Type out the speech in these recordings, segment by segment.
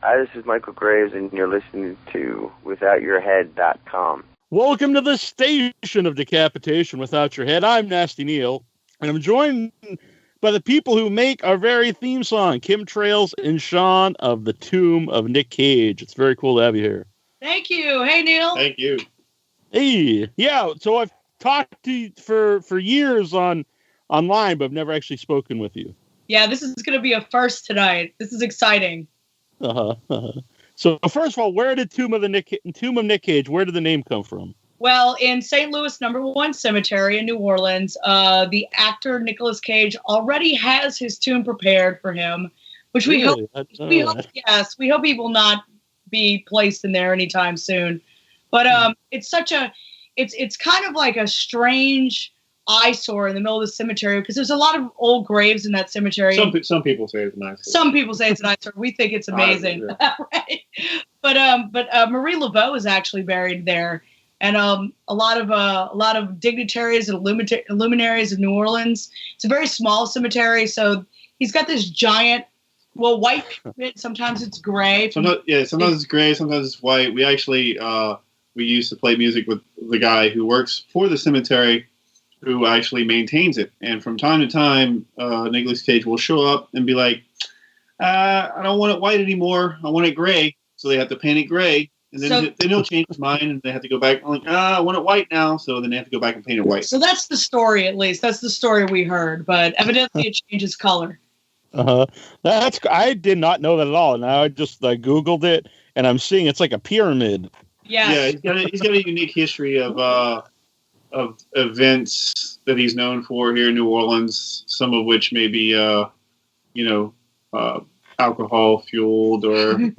Hi, this is Michael Graves, and you're listening to WithoutYourHead.com. Welcome to the station of decapitation without your head. I'm Nasty Neil, and I'm joined by the people who make our very theme song, Kim Trailz and Sean of the Tomb of Nick Cage. It's very cool to have you here. Thank you. Hey, Neil. Thank you. Hey, yeah. So I've talked to you for years online, but I've never actually spoken with you. Yeah, this is going to be a first tonight. This is exciting. So first of all, where did Tomb of Nick Cage? Where did the name come from? Well, in St. Louis #1 Cemetery in New Orleans, the actor Nicolas Cage already has his tomb prepared for him, which we hope he will not be placed in there anytime soon. But it's kind of like a strange eyesore in the middle of the cemetery because there's a lot of old graves in that cemetery. Some people say it's nice. Some people say it's an eyesore. We think it's amazing, right? But Marie Laveau is actually buried there, and a lot of dignitaries and luminaries of New Orleans. It's a very small cemetery, so he's got this giant, white pit. Sometimes it's gray. Sometimes it's gray. Sometimes it's white. We actually we used to play music with the guy who works for the cemetery, who actually maintains it. And from time to time, Nicolas Cage will show up and be like, I don't want it white anymore. I want it gray. So they have to paint it gray. And then he'll change his mind and they have to go back. I'm like, I want it white now. So then they have to go back and paint it white. So that's the story, at least. That's the story we heard. But evidently it changes color. I did not know that at all. Now I just Googled it and I'm seeing it's like a pyramid. Yeah. He's got a unique history of events that he's known for here in New Orleans, some of which may be, alcohol fueled or,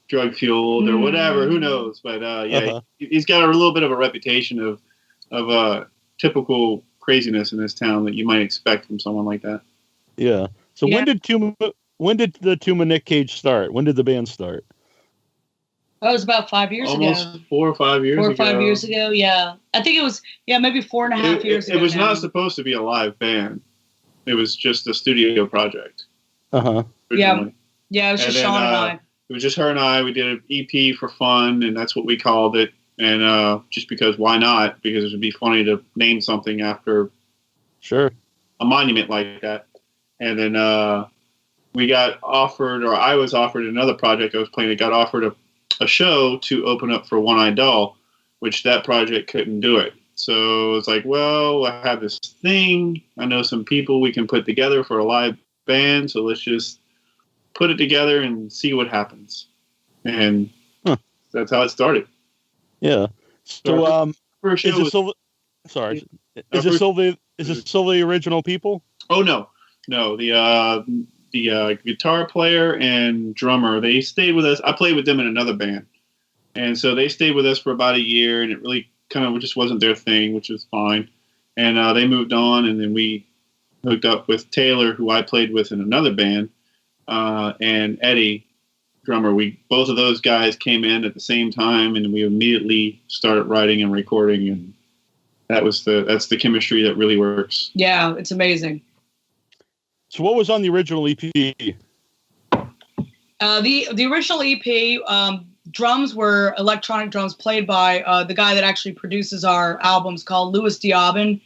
drug fueled or whatever. Who knows? But he's got a little bit of a reputation of typical craziness in this town that you might expect from someone like that. Yeah. So when did the Tomb of Nick Cage start? When did the band start? That was about 5 years ago. Almost 4 or 5 years ago. 4 or 5 years ago, yeah. I think it was, maybe 4.5 years ago. It was not supposed to be a live band. It was just a studio project. Yeah. Yeah, it was just Sean and I. It was just her and I. We did an EP for fun, and that's what we called it. And just because, why not? Because it would be funny to name something after a monument like that. And then we got offered, or I was offered another project I was playing. I got offered a show to open up for One Eye Doll, which that project couldn't do it. So it's like, well, I have this thing. I know some people we can put together for a live band, so let's just put it together and see what happens. And that's how it started. Yeah. So, first show is this still the original people? Oh no. The guitar player and drummer, they stayed with us. I played with them in another band. And so they stayed with us for about a year, and it really kind of just wasn't their thing, which is fine. And they moved on, and then we hooked up with Taylor, who I played with in another band, and Eddie, drummer. Both of those guys came in at the same time, and we immediately started writing and recording, and that's the chemistry that really works. Yeah, it's amazing. So what was on the original EP? The original EP, drums were electronic drums played by the guy that actually produces our albums, called Louis Diabin.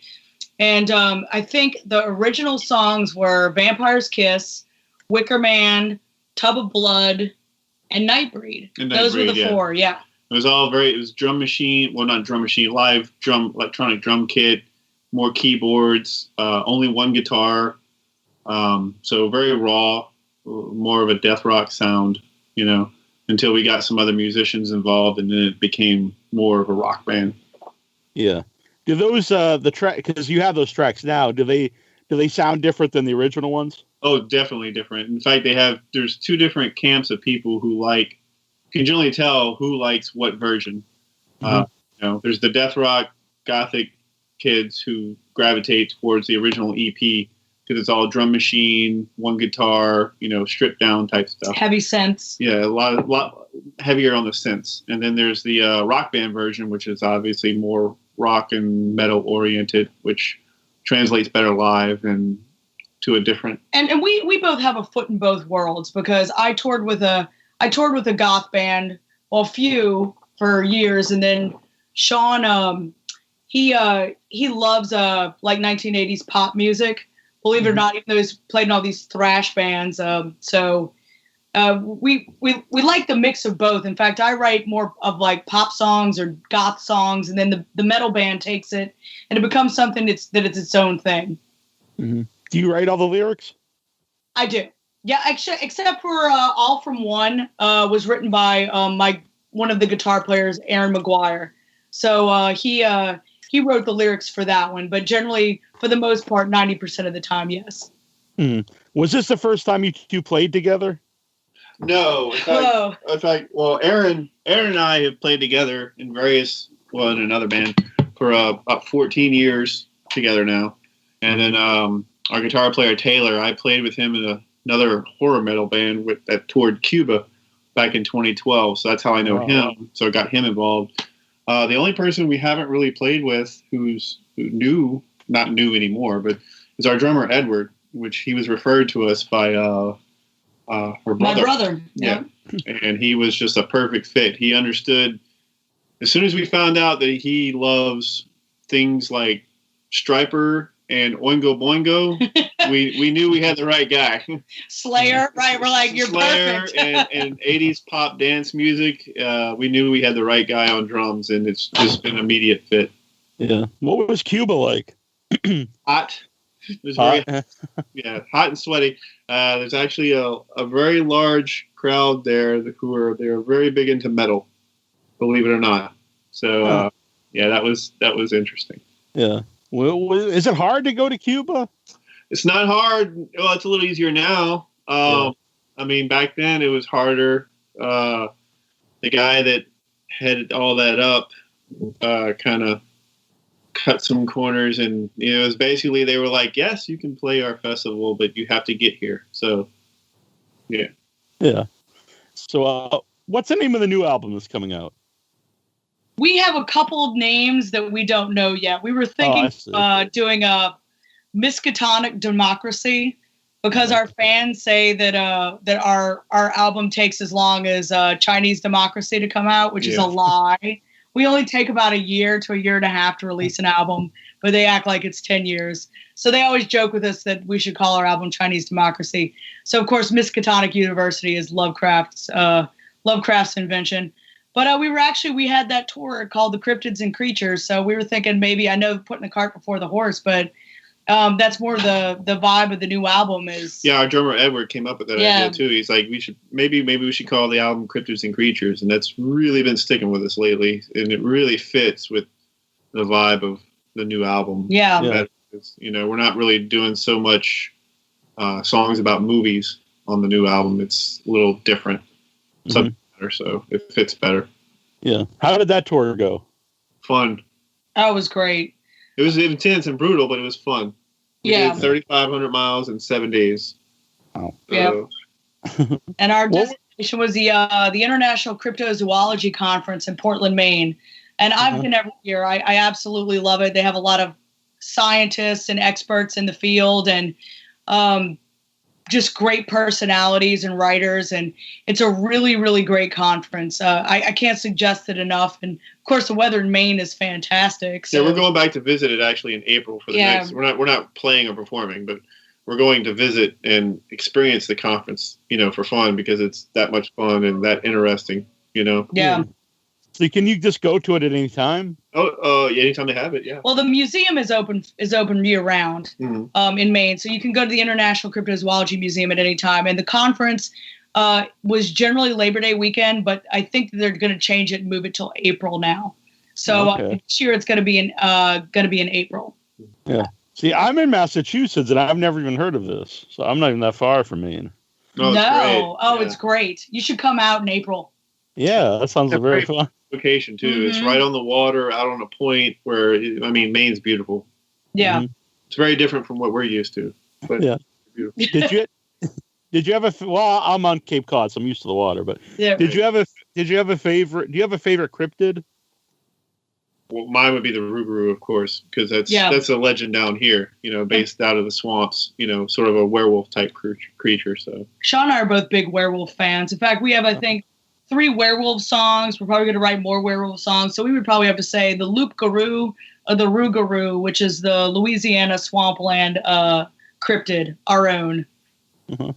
And I think the original songs were Vampire's Kiss, Wicker Man, Tub of Blood, and Nightbreed. Those were the four, yeah. It was drum machine, not drum machine, live electronic drum kit, more keyboards, only one guitar. So very raw, more of a death rock sound, until we got some other musicians involved, and then it became more of a rock band. Yeah. Do those the track, because you have those tracks now, do they sound different than the original ones? Oh, definitely different. In fact, there's two different camps of people who can generally tell who likes what version. Mm-hmm. There's the death rock gothic kids who gravitate towards the original EP because it's all drum machine, one guitar, stripped down type stuff. Heavy synths. Yeah, a lot heavier on the synths. And then there's the rock band version, which is obviously more rock and metal oriented, which translates better live and to a different. And we both have a foot in both worlds, because I toured with a I toured with a goth band, well, a few for years, and then Sean, he loves like 1980s pop music. Believe it or not, even though he's played in all these thrash bands, we like the mix of both. In fact, I write more of like pop songs or goth songs, and then the metal band takes it, and it becomes something it's its own thing. Mm-hmm. Do you write all the lyrics? I do. Yeah, except for All From One was written by one of the guitar players, Aaron McGuire. So he wrote the lyrics for that one. But generally, for the most part, 90% of the time, yes. Mm-hmm. Was this the first time you two played together? No. In fact, well, Aaron and I have played together in another band for about 14 years together now. And then our guitar player, Taylor, I played with him in another horror metal band that toured Cuba back in 2012. So that's how I know him. So I got him involved. The only person we haven't really played with who's not new anymore, but is our drummer, Edward, which he was referred to us by her brother. My brother. Yeah. And he was just a perfect fit. He understood as soon as we found out that he loves things like Striper and Oingo Boingo, we knew we had the right guy. Slayer, right? We're like, you're Slayer perfect. and 80s pop dance music. We knew we had the right guy on drums, and it's just been an immediate fit. Yeah. What was Cuba like? Hot. It was very hot and sweaty. There's actually a very large crowd there they're very big into metal, believe it or not. So that was interesting. Yeah. Well, is it hard to go to Cuba? It's not hard. Well, it's a little easier now. I mean, back then it was harder. The guy that headed all that up kind of cut some corners, and it was basically they were like, "Yes, you can play our festival, but you have to get here." So, yeah. Yeah. So, what's the name of the new album that's coming out? We have a couple of names that we don't know yet. We were thinking doing a Miskatonic Democracy because our fans say that our album takes as long as Chinese Democracy to come out, which is a lie. We only take about a year to a year and a half to release an album, but they act like it's 10 years. So they always joke with us that we should call our album Chinese Democracy. So, of course, Miskatonic University is Lovecraft's invention. But we had that tour called The Cryptids and Creatures. So we were thinking maybe, I know putting the cart before the horse, but that's more the vibe of the new album is. Yeah, our drummer Edward came up with that idea too. He's like, we should call the album Cryptids and Creatures. And that's really been sticking with us lately. And it really fits with the vibe of the new album. Yeah. We're not really doing so much songs about movies on the new album. It's a little different. So it fits better. Yeah. How did that tour go? Fun. Oh, it was great. It was intense and brutal, but it was fun. We did 3,500 miles in 7 days. Oh. Yeah. And our destination was the International Cryptozoology Conference in Portland, Maine. And I've been every year. I absolutely love it. They have a lot of scientists and experts in the field, and just great personalities and writers, and it's a really, really great conference. I can't suggest it enough, and of course the weather in Maine is fantastic. So. Yeah, we're going back to visit it actually in April for the next. We're not playing or performing, but we're going to visit and experience the conference, for fun because it's that much fun and that interesting, Yeah. So can you just go to it at any time? Anytime they have it, yeah. Well, the museum is open year round in Maine, so you can go to the International Cryptozoology Museum at any time. And the conference was generally Labor Day weekend, but I think they're going to change it and move it till April now. So this year it's going to be in April. Yeah. See, I'm in Massachusetts and I've never even heard of this, so I'm not even that far from Maine. It's great. You should come out in April. Yeah, that sounds very fun. Location too. It's right on the water, out on a point where Maine's beautiful. Yeah, it's very different from what we're used to. But beautiful. Did you have a? Well, I'm on Cape Cod, so I'm used to the water. But did you have a favorite? Do you have a favorite cryptid? mine would be the Rougarou, of course, because that's a legend down here. Based out of the swamps. Sort of a werewolf type creature. So Sean and I are both big werewolf fans. In fact, we have, I think, 3 werewolf songs. We're probably going to write more werewolf songs. So we would probably have to say the Loup-garou or the Rougarou, which is the Louisiana swampland cryptid, our own. Uh-huh.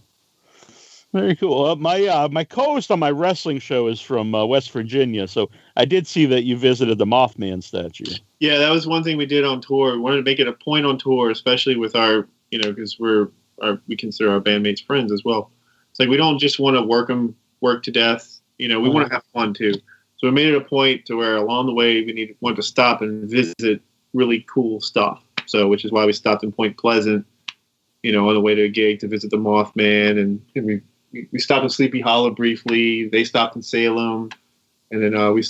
Very cool. My co-host on my wrestling show is from West Virginia, so I did see that you visited the Mothman statue. Yeah, that was one thing we did on tour. We wanted to make it a point on tour, especially with our, because we consider our bandmates friends as well. It's like we don't just want to work to death. We want to have fun too. So we made it a point to where along the way we want to stop and visit really cool stuff. So, which is why we stopped in Point Pleasant, on the way to a gig to visit the Mothman, and we stopped in Sleepy Hollow briefly. They stopped in Salem, and then we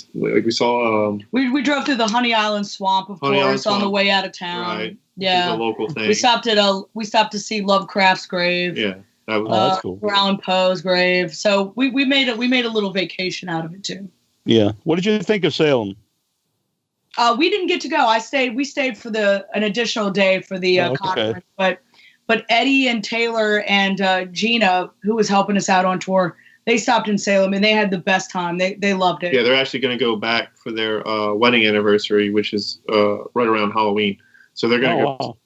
saw. We drove through the Honey Island Swamp, of course, on the way out of town. Right. Yeah, a local thing. We stopped to see Lovecraft's grave. Yeah, that's cool. Allan Poe's grave. So we made a little vacation out of it too. Yeah. What did you think of Salem? We didn't get to go. We stayed for an additional day for the conference, but Eddie and Taylor and Gina, who was helping us out on tour, they stopped in Salem and they had the best time. They loved it. Yeah, they're actually going to go back for their wedding anniversary, which is right around Halloween. So they're going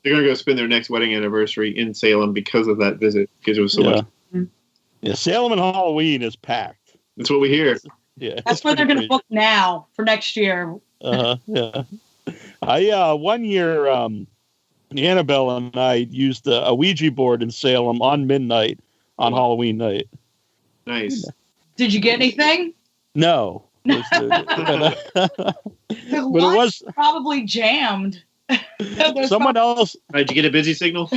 to go spend their next wedding anniversary in Salem because of that visit, because it was so much. Yeah, Salem and Halloween is packed. That's what we hear. Yeah, that's where they're going to book now for next year. Yeah. I one year, Annabelle and I used a Ouija board in Salem on midnight on Halloween night. Nice. Did you get anything? No. But it was probably jammed. Someone else. Did you get a busy signal?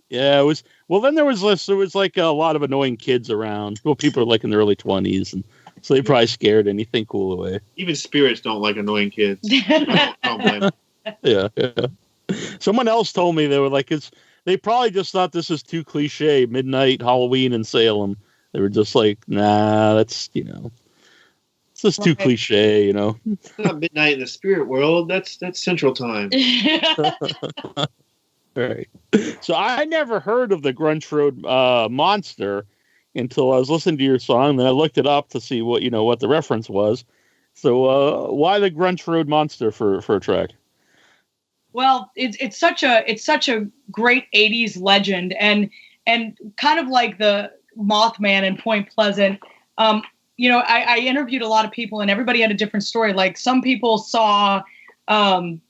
Yeah, it was. Well, then there was like a lot of annoying kids around. Well, people are like in their early 20s, and so they probably scared anything cool away. Even spirits don't like annoying kids. Don't blame them. Yeah. Someone else told me they were like, they probably just thought this is too cliche. Midnight Halloween in Salem. They were just like, nah, that's it's just too cliche, It's not midnight in the spirit world. That's Central Time. Right. So I never heard of the Grunch Road monster until I was listening to your song. Then I looked it up to see what the reference was. So why the Grunch Road monster for a track? Well, it's such a great 80s legend, and kind of like the Mothman in Point Pleasant. I interviewed a lot of people, and everybody had a different story. Like some people saw, some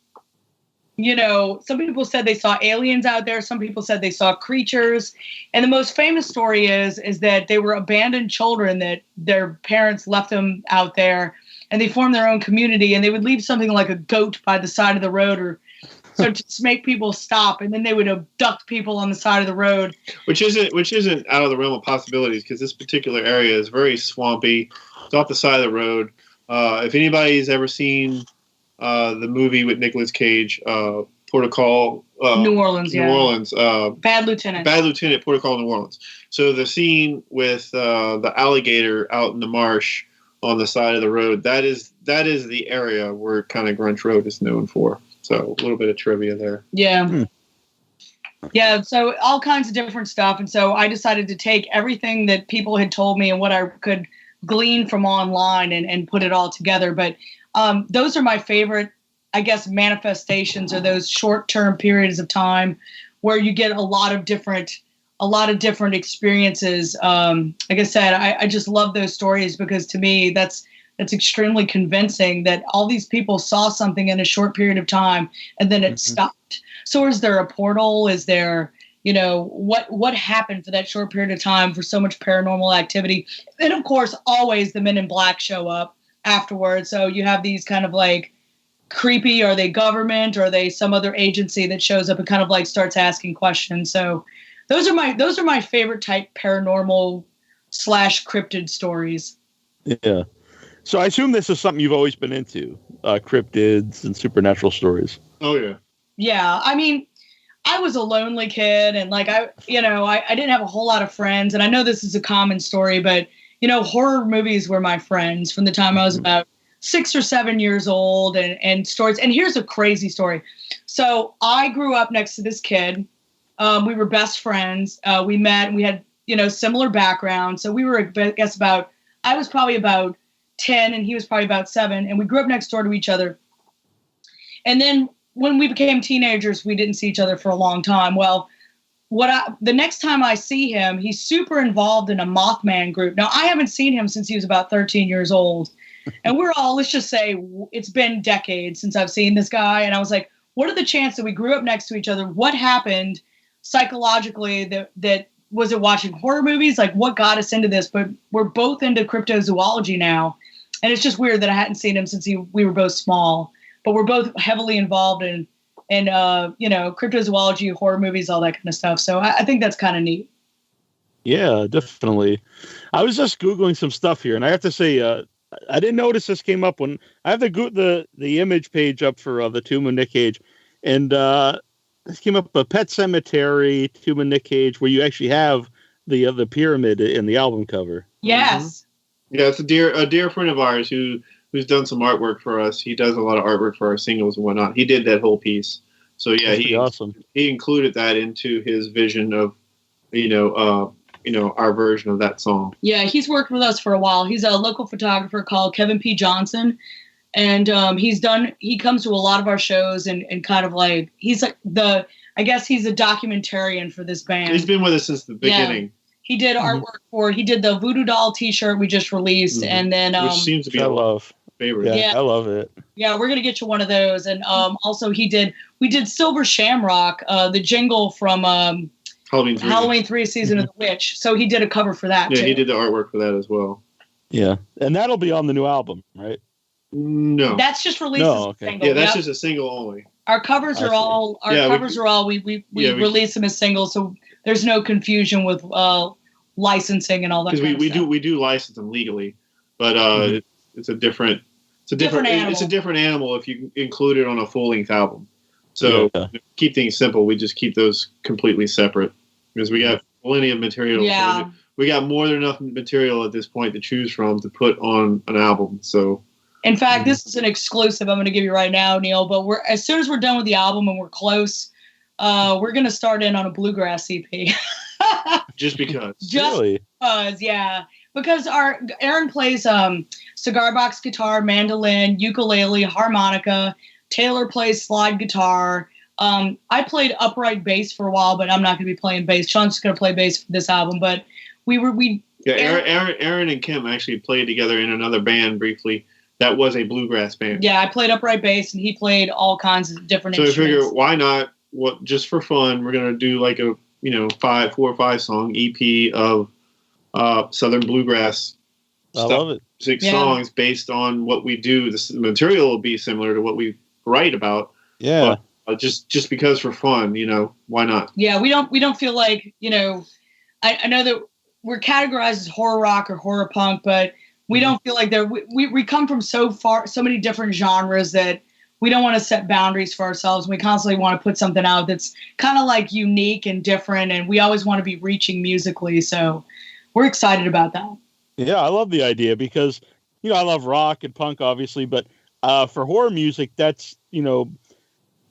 people said they saw aliens out there. Some people said they saw creatures. And the most famous story is that they were abandoned children, that their parents left them out there, and they formed their own community, and they would leave something like a goat by the side of the road, or so to make people stop, and then they would abduct people on the side of the road. Which isn't out of the realm of possibilities, because this particular area is very swampy. It's off the side of the road. If anybody's ever seen the movie with Nicolas Cage, Protocol New Orleans, Bad Lieutenant, Protocol New Orleans. So the scene with the alligator out in the marsh on the side of the road, that is the area where kind of Grunch Road is known for. So a little bit of trivia there. Yeah. Yeah, so all kinds of different stuff. And so I decided to take everything that people had told me and what I could glean from online and put it all together. But those are my favorite, I guess, manifestations, or those short-term periods of time where you get a lot of different experiences. Like I said, I just love those stories, because to me, that's extremely convincing that all these people saw something in a short period of time and then it stopped. So is there a portal? Is there, what happened for that short period of time for so much paranormal activity? And of course, always the Men in Black show up afterwards. So you have these kind of like creepy, are they government, or are they some other agency that shows up and kind of like starts asking questions? So those are my favorite type paranormal / cryptid stories. Yeah. So I assume this is something you've always been into, cryptids and supernatural stories. Oh, yeah. Yeah. I mean, I was a lonely kid, and like, I didn't have a whole lot of friends. And I know this is a common story, but, horror movies were my friends from the time I was about 6 or 7 years old and stories. And here's a crazy story. So I grew up next to this kid. We were best friends. We met, we had, similar backgrounds. So we were, I guess I was probably about 10 and he was probably about 7. And we grew up next door to each other. And then when we became teenagers, we didn't see each other for a long time. Well, the next time I see him, he's super involved in a Mothman group. Now, I haven't seen him since he was about 13 years old. And we're all, let's just say, it's been decades since I've seen this guy. And I was like, what are the chances that we grew up next to each other? What happened psychologically that was it watching horror movies? Like, what got us into this? But we're both into cryptozoology now. And it's just weird that I hadn't seen him since we were both small. But we're both heavily involved in cryptozoology, horror movies, all that kind of stuff. So I think that's kind of neat. Yeah, definitely. I was just Googling some stuff here, and I have to say, I didn't notice this came up when I have the image page up for the Tomb of Nick Cage, and this came up a Pet Cemetery Tomb of Nick Cage where you actually have the pyramid in the album cover. Yes. Mm-hmm. Yeah, it's a dear friend of ours who's done some artwork for us. He does a lot of artwork for our singles and whatnot. He did that whole piece. So yeah, he included that into his vision of, our version of that song. Yeah, he's worked with us for a while. He's a local photographer called Kevin P. Johnson. And he comes to a lot of our shows and kind of like, he's like I guess he's a documentarian for this band. He's been with us since the beginning. Yeah. He did artwork he did the Voodoo Doll t-shirt we just released. Mm-hmm. And then, which seems to be favorite. Yeah, I love it. Yeah, we're gonna get you one of those. And also we did Silver Shamrock, the jingle from Halloween 3 Season of the Witch. So he did a cover for that. Yeah, too. He did the artwork for that as well. Yeah, and that'll be on the new album, right? No, that's just released as a single. Yeah, that's just a single only. Our covers are all we release them as singles, so there's no confusion with licensing and all that. Because we do license them legally, but it's a different animal if you include it on a full length album. So keep things simple. We just keep those completely separate because we got plenty of material. Yeah. We got more than enough material at this point to choose from to put on an album. So. In fact, this is an exclusive I'm going to give you right now, Neil. But as soon as we're done with the album and we're close, we're going to start in on a bluegrass EP. Just because. Really? Because, yeah. Because Aaron plays cigar box guitar, mandolin, ukulele, harmonica. Taylor plays slide guitar. I played upright bass for a while, but I'm not going to be playing bass. Sean's going to play bass for this album. But Aaron and Kim actually played together in another band briefly. That was a bluegrass band. Yeah, I played upright bass, and he played all kinds of different instruments. So I figure, why not? Just for fun, we're gonna do like a 4 or 5 song EP of Southern bluegrass stuff. I love it. 6 songs based on what we do. The material will be similar to what we write about. Yeah. But just because for fun, why not? Yeah, we don't feel like I know that we're categorized as horror rock or horror punk, but we don't feel like we come from so many different genres that we don't want to set boundaries for ourselves. We constantly want to put something out that's kind of like unique and different, and we always want to be reaching musically. So we're excited about that. Yeah, I love the idea because, I love rock and punk, obviously, but for horror music, that's,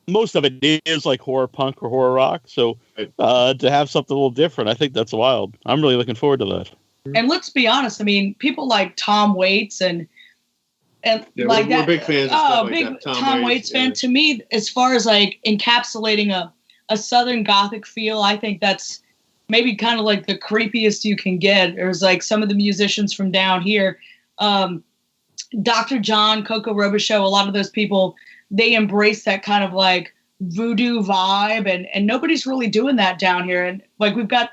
most of it is like horror punk or horror rock. So to have something a little different, I think that's wild. I'm really looking forward to that. And let's be honest, I mean, people like Tom Waits and like that. We're big fans of stuff like that. Tom Waits fan. To me, as far as like encapsulating a Southern Gothic feel, I think that's maybe kind of like the creepiest you can get. There's like some of the musicians from down here, Dr. John, Coco Robichaux, a lot of those people, they embrace that kind of like voodoo vibe, and nobody's really doing that down here. And like we've got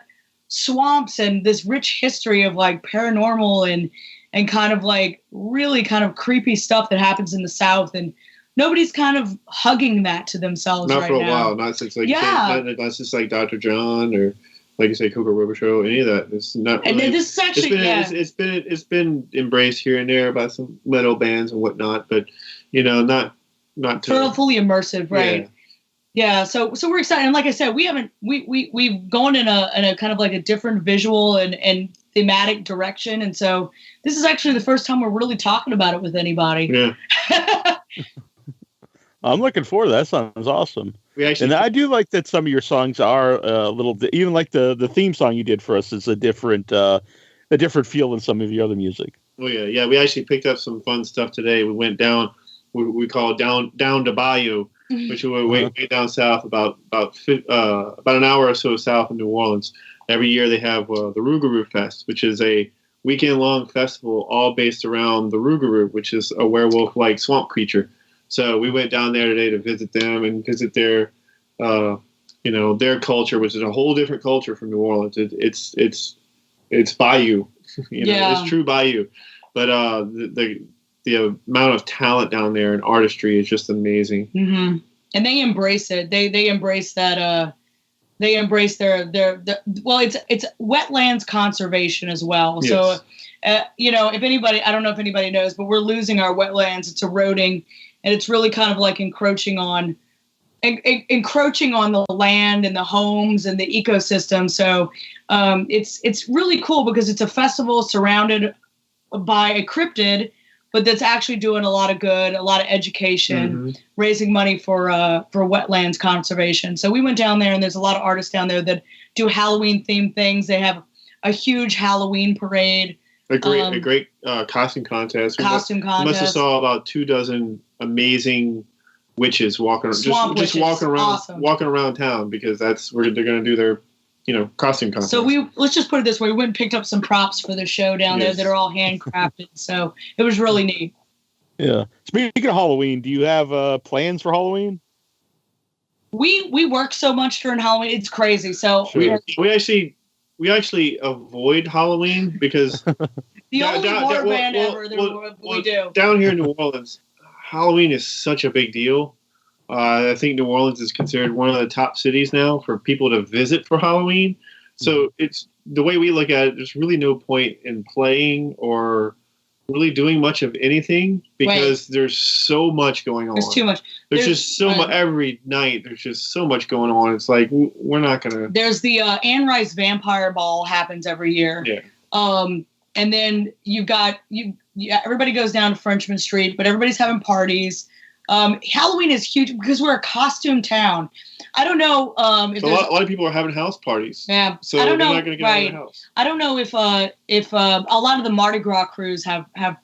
swamps and this rich history of like paranormal and kind of like really kind of creepy stuff that happens in the South, and nobody's kind of hugging that to themselves not right for a now. while. Not since not since like Dr. John or like you say Coco Robichaux, any of that. It's not. Really, and this is actually it's been embraced here and there by some metal bands and whatnot, but not fully immersive, right? Yeah, so we're excited, and like I said, we've gone in a kind of like a different visual and thematic direction. And so this is actually the first time we're really talking about it with anybody. Yeah. I'm looking forward to that. Sounds awesome. And I do like that some of your songs are a little, even like the theme song you did for us is a different feel than some of your other music. Oh yeah. We actually picked up some fun stuff today. We went down, we call it down to Bayou, which we way down south, about an hour or so south of New Orleans. Every year they have the Rougarou Fest, which is a weekend-long festival all based around the Rougarou, which is a werewolf-like swamp creature. So we went down there today to visit them and visit their, their culture, which is a whole different culture from New Orleans. It's Bayou, it's true Bayou. But the amount of talent down there and artistry is just amazing. Mm-hmm. And they embrace it. They embrace that. They embrace their it's wetlands conservation as well. Yes. So, if anybody, I don't know if anybody knows, but we're losing our wetlands. It's eroding, and it's really kind of like encroaching on the land and the homes and the ecosystem. So, it's really cool because it's a festival surrounded by a cryptid, but that's actually doing a lot of good, a lot of education, raising money for wetlands conservation. So we went down there, and there's a lot of artists down there that do Halloween themed things. They have a huge Halloween parade. A great costume contest. We must have saw about 24 amazing witches walking around town, because that's where they're going to do their costume contest. So let's just put it this way. We went and picked up some props for the show down there that are all handcrafted. So it was really neat. Yeah. Speaking of Halloween, do you have plans for Halloween? We work so much during Halloween. It's crazy. So we actually avoid Halloween because the only war band ever we do. Down here in New Orleans, Halloween is such a big deal. I think New Orleans is considered one of the top cities now for people to visit for Halloween. So it's the way we look at it. There's really no point in playing or really doing much of anything because there's so much going on. There's too much. There's just so much every night. There's just so much going on. It's like we're not gonna. There's the Anne Rice Vampire Ball happens every year. Yeah. And then you've got everybody goes down to Frenchman Street, but everybody's having parties. Halloween is huge because we're a costume town. I don't know if a lot of people are having house parties. Yeah, so they're not going to get out of the house. I don't know if a lot of the Mardi Gras crews have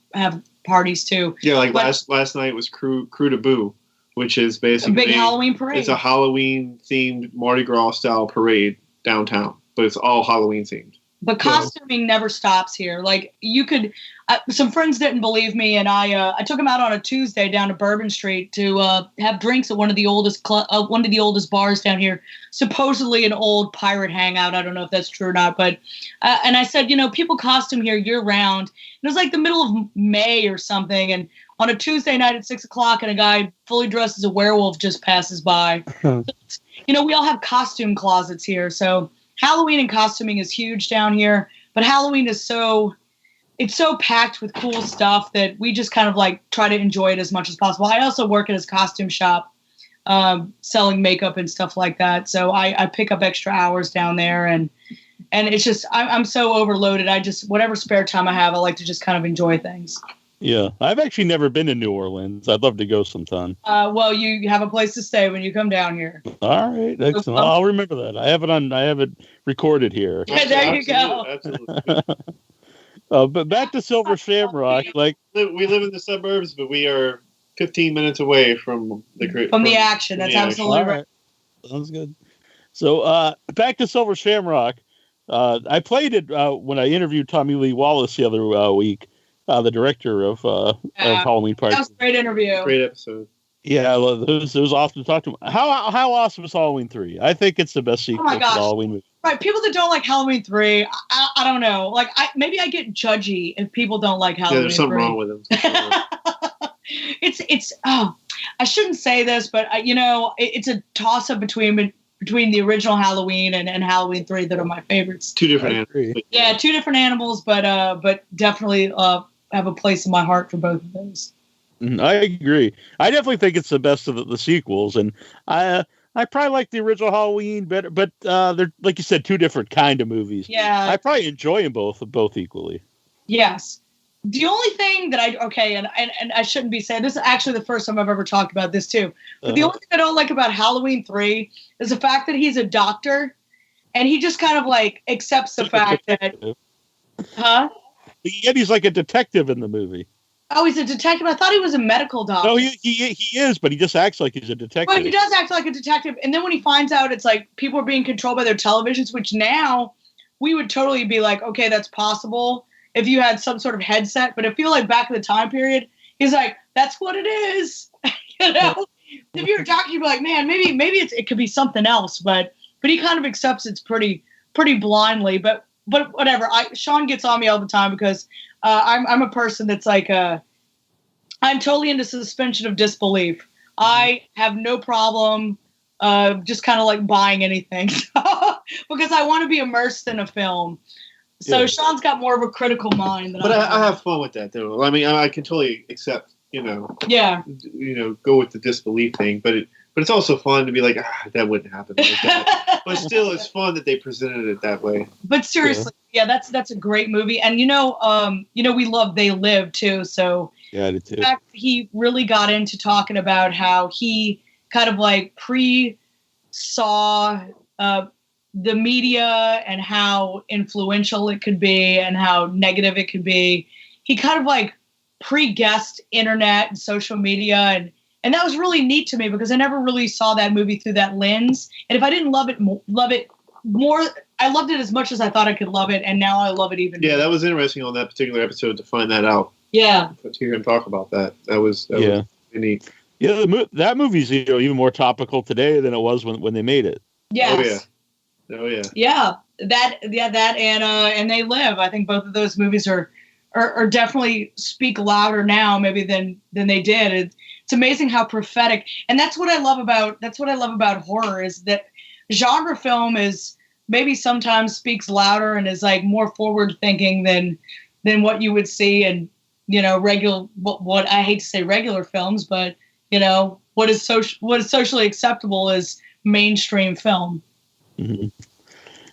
parties too. Yeah, like last night was Crew de Boo, which is basically a big Halloween parade. It's a Halloween themed Mardi Gras style parade downtown, but it's all Halloween themed. But costuming never stops here. Like you could, some friends didn't believe me, and I took them out on a Tuesday down to Bourbon Street to have drinks at one of the oldest bars down here. Supposedly an old pirate hangout. I don't know if that's true or not, but and I said, people costume here year round. And it was like the middle of May or something, and on a Tuesday night at 6:00, and a guy fully dressed as a werewolf just passes by. We all have costume closets here, so. Halloween and costuming is huge down here, but Halloween is so packed with cool stuff that we just kind of like try to enjoy it as much as possible. I also work at a costume shop, selling makeup and stuff like that. So I pick up extra hours down there, and it's just I'm so overloaded. Whatever spare time I have, I like to just kind of enjoy things. Yeah, I've actually never been to New Orleans. I'd love to go sometime. Well, you have a place to stay when you come down here. All right, excellent. I'll remember that. I have it recorded here. Yeah, there you go. Absolutely. But back to Silver Shamrock. Like we live in the suburbs, but we are 15 minutes away from the action. That's absolutely right. Sounds good. So back to Silver Shamrock. I played it when I interviewed Tommy Lee Wallace the other week. The director of Halloween Party. That was a great interview. Great episode. Yeah, it was awesome to talk to him. How awesome is Halloween 3? I think it's the best sequel to the Halloween movie. Right, people that don't like Halloween 3, I don't know. Like, maybe I get judgy if people don't like Halloween 3. There's something wrong with them. I shouldn't say this, but it's a toss up between the original Halloween and Halloween 3 that are my favorites. Two different animals. Yeah, two different animals, but definitely have a place in my heart for both of those. I agree. I definitely think it's the best of the sequels, and I I probably like the original Halloween better, but they're, like you said, two different kind of movies. Yeah. I probably enjoy them both equally. Yes. The only thing that and I shouldn't be saying this is actually the first time I've ever talked about this too. But the only thing I don't like about Halloween 3 is the fact that he's a doctor, and he just kind of like accepts the fact that, Yet he's like a detective in the movie. Oh, he's a detective. I thought he was a medical doctor. No, he is, but he just acts like he's a detective. Well, he does act like a detective, and then when he finds out it's like people are being controlled by their televisions, which now we would totally be like, okay, that's possible if you had some sort of headset. But I feel like back in the time period, he's like, that's what it is. You know, if you were talking, you'd be like, man, maybe it could be something else. But he kind of accepts it's pretty blindly. But whatever. Sean gets on me all the time because I'm a person that's like I'm totally into suspension of disbelief. I have no problem just kind of like buying anything because I want to be immersed in a film. So yeah. Sean's got more of a critical mind than I have fun with that though. I mean, I can totally accept, go with the disbelief thing, but it's also fun to be like, that wouldn't happen like that. But still, it's fun that they presented it that way. But seriously, that's a great movie, and we love They Live too. So yeah, I did too. In fact, he really got into talking about how he kind of like saw the media and how influential it could be and how negative it could be. He kind of like pre-guessed internet and social media, and that was really neat to me because I never really saw that movie through that lens. And if I didn't love it more, I loved it as much as I thought I could love it, and now I love it even more. Yeah, that was interesting on that particular episode to find that out. Yeah. To hear him talk about that. That was neat. Yeah, that movie's even more topical today than it was when they made it. Yes. Oh yeah. Yeah. That and They Live. I think both of those movies are definitely speak louder now maybe than they did. It's amazing how prophetic, and that's what I love about horror is that genre film is maybe sometimes speaks louder and is like more forward thinking than what you would see in regular what I hate to say regular films, but what is socially acceptable is mainstream film. Mm-hmm.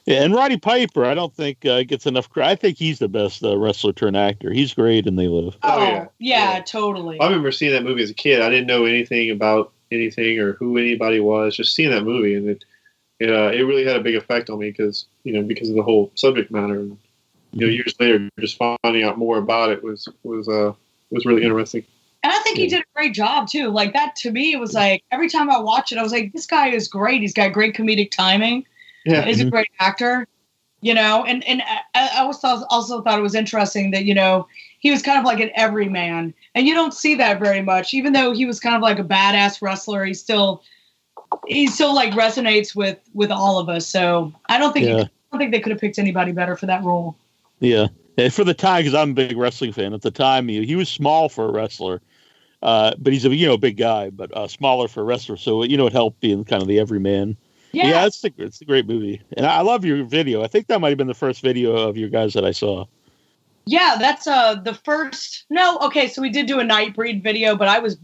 Yeah, and Roddy Piper, I don't think gets enough credit. I think he's the best wrestler turned actor. He's great in They Live. Oh yeah, totally. I remember seeing that movie as a kid. I didn't know anything about anything or who anybody was. Just seeing that movie, and it really had a big effect on me because of the whole subject matter. And, years later, just finding out more about it was really interesting. And I think he did a great job too. Like that to me, it was like every time I watch it, I was like, this guy is great. He's got great comedic timing. Yeah. He's a great actor, and I also thought it was interesting that, he was kind of like an everyman, and you don't see that very much, even though he was kind of like a badass wrestler. He still like resonates with all of us. So I don't think they could have picked anybody better for that role. Yeah. And for the time, because I'm a big wrestling fan, at the time he was small for a wrestler, but he's a big guy, but smaller for a wrestler. So it helped being kind of the everyman. Yeah, it's a great movie, and I love your video. I think that might have been the first video of your guys that I saw. Yeah, that's the first. No, okay, so we did do a Nightbreed video, but I was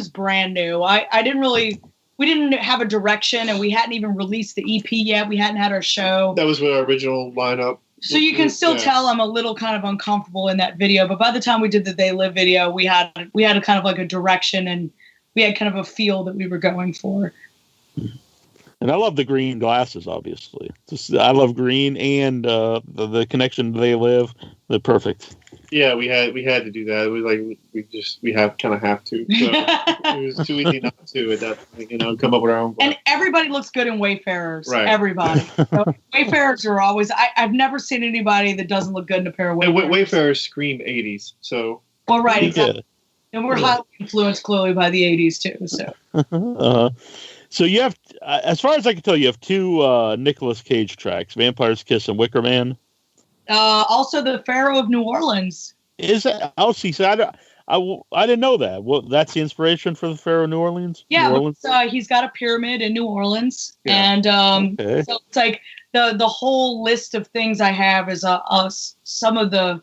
brand new. We didn't have a direction, and we hadn't even released the EP yet. We hadn't had our show. That was our original lineup. So you can still tell I'm a little kind of uncomfortable in that video, but by the time we did the They Live video, we had a kind of like a direction, and we had kind of a feel that we were going for. And I love the green glasses, obviously. I love green and the connection to They Live. They're perfect. Yeah, we had to do that. It was like we have to. So it was too easy not to at that point, come up with our own. And everybody looks good in Wayfarers. Right. Everybody. So Wayfarers are always. I've never seen anybody that doesn't look good in a pair of Wayfarers. And Wayfarers scream 80s. So. Well, right. Exactly. And we're highly influenced clearly by the 80s too. So. So you have, as far as I can tell, you have two Nicolas Cage tracks: "Vampire's Kiss" and "Wicker Man." Also, the Pharaoh of New Orleans. Is that? Oh, see, so I didn't know that. Well, that's the inspiration for the Pharaoh of New Orleans. Yeah, New Orleans? He's got a pyramid in New Orleans, and so it's like the whole list of things I have is some of the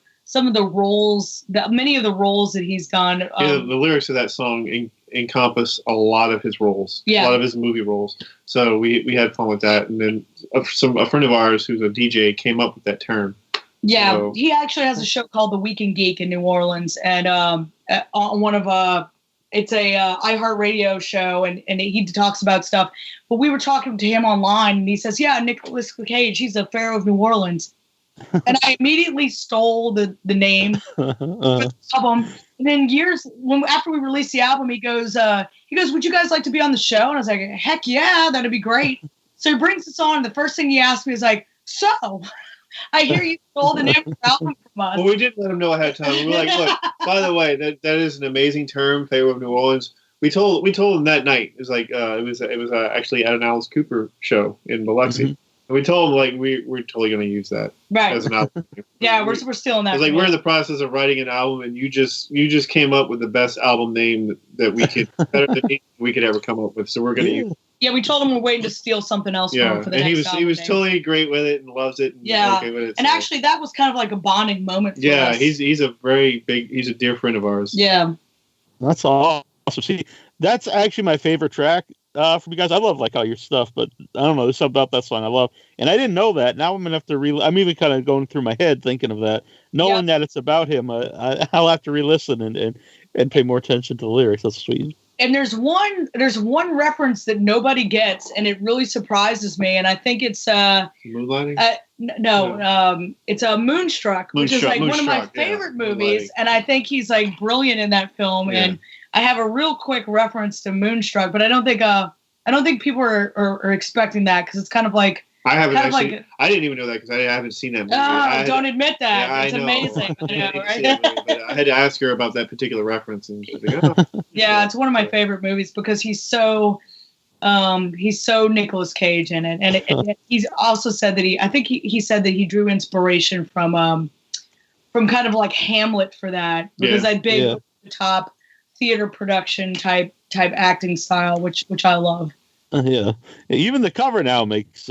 roles, many of the roles that he's done. The lyrics of that song encompass a lot of his roles, a lot of his movie roles. So we had fun with that. And then a friend of ours who's a DJ came up with that term. Yeah, so, he actually has a show called The Week in Geek in New Orleans, and on one of it's a iHeartRadio show, and he talks about stuff. But we were talking to him online, and he says, "Yeah, Nicolas Cage, he's a Pharaoh of New Orleans." And I immediately stole the name for the album. And then after we released the album, he goes, "Would you guys like to be on the show?" And I was like, "Heck yeah, that'd be great." So he brings us on. And the first thing he asked me is like, "So, I hear you stole the name of the album from us." Well, we didn't let him know ahead of time. We were like, "Look, by the way, that is an amazing term, Pharaoh of New Orleans." We told him that night. It was like it was actually at an Alice Cooper show in Biloxi. Mm-hmm. And we told him, like, we're totally going to use that as an album. Yeah, we're stealing that. It's like, we're in the process of writing an album, and you just came up with the best album name that we could, better than we could ever come up with. So we're going to use it. Yeah, we told him we're waiting to steal something else from him for the next album. He was totally great with it and loves it. And okay with it, and actually, that was kind of like a bonding moment for us. He's a dear friend of ours. Yeah. That's awesome. See, that's actually my favorite track. From you guys, I love like all your stuff, but I don't know, there's something about that song I love, and I didn't know that. Now I'm gonna have to I'm even kind of going through my head thinking of that, knowing that it's about him. I'll have to re-listen and pay more attention to the lyrics. That's sweet. And there's one reference that nobody gets, and it really surprises me. And I think it's Moonlighting. It's a Moonstruck, which is like one of my favorite movies, and I think he's like brilliant in that film. Yeah. And I have a real quick reference to Moonstruck, but I don't think people are expecting that, because it's kind of like I didn't even know that, because I haven't seen that movie. Don't admit that. Yeah, it's amazing. I know, right? But I had to ask her about that particular reference, and she's like, yeah, it's one of my favorite movies because he's so Nicolas Cage in it, and he's also said that he said that he drew inspiration from kind of like Hamlet for that, because I big the top theater production type acting style, which I love. Even the cover now makes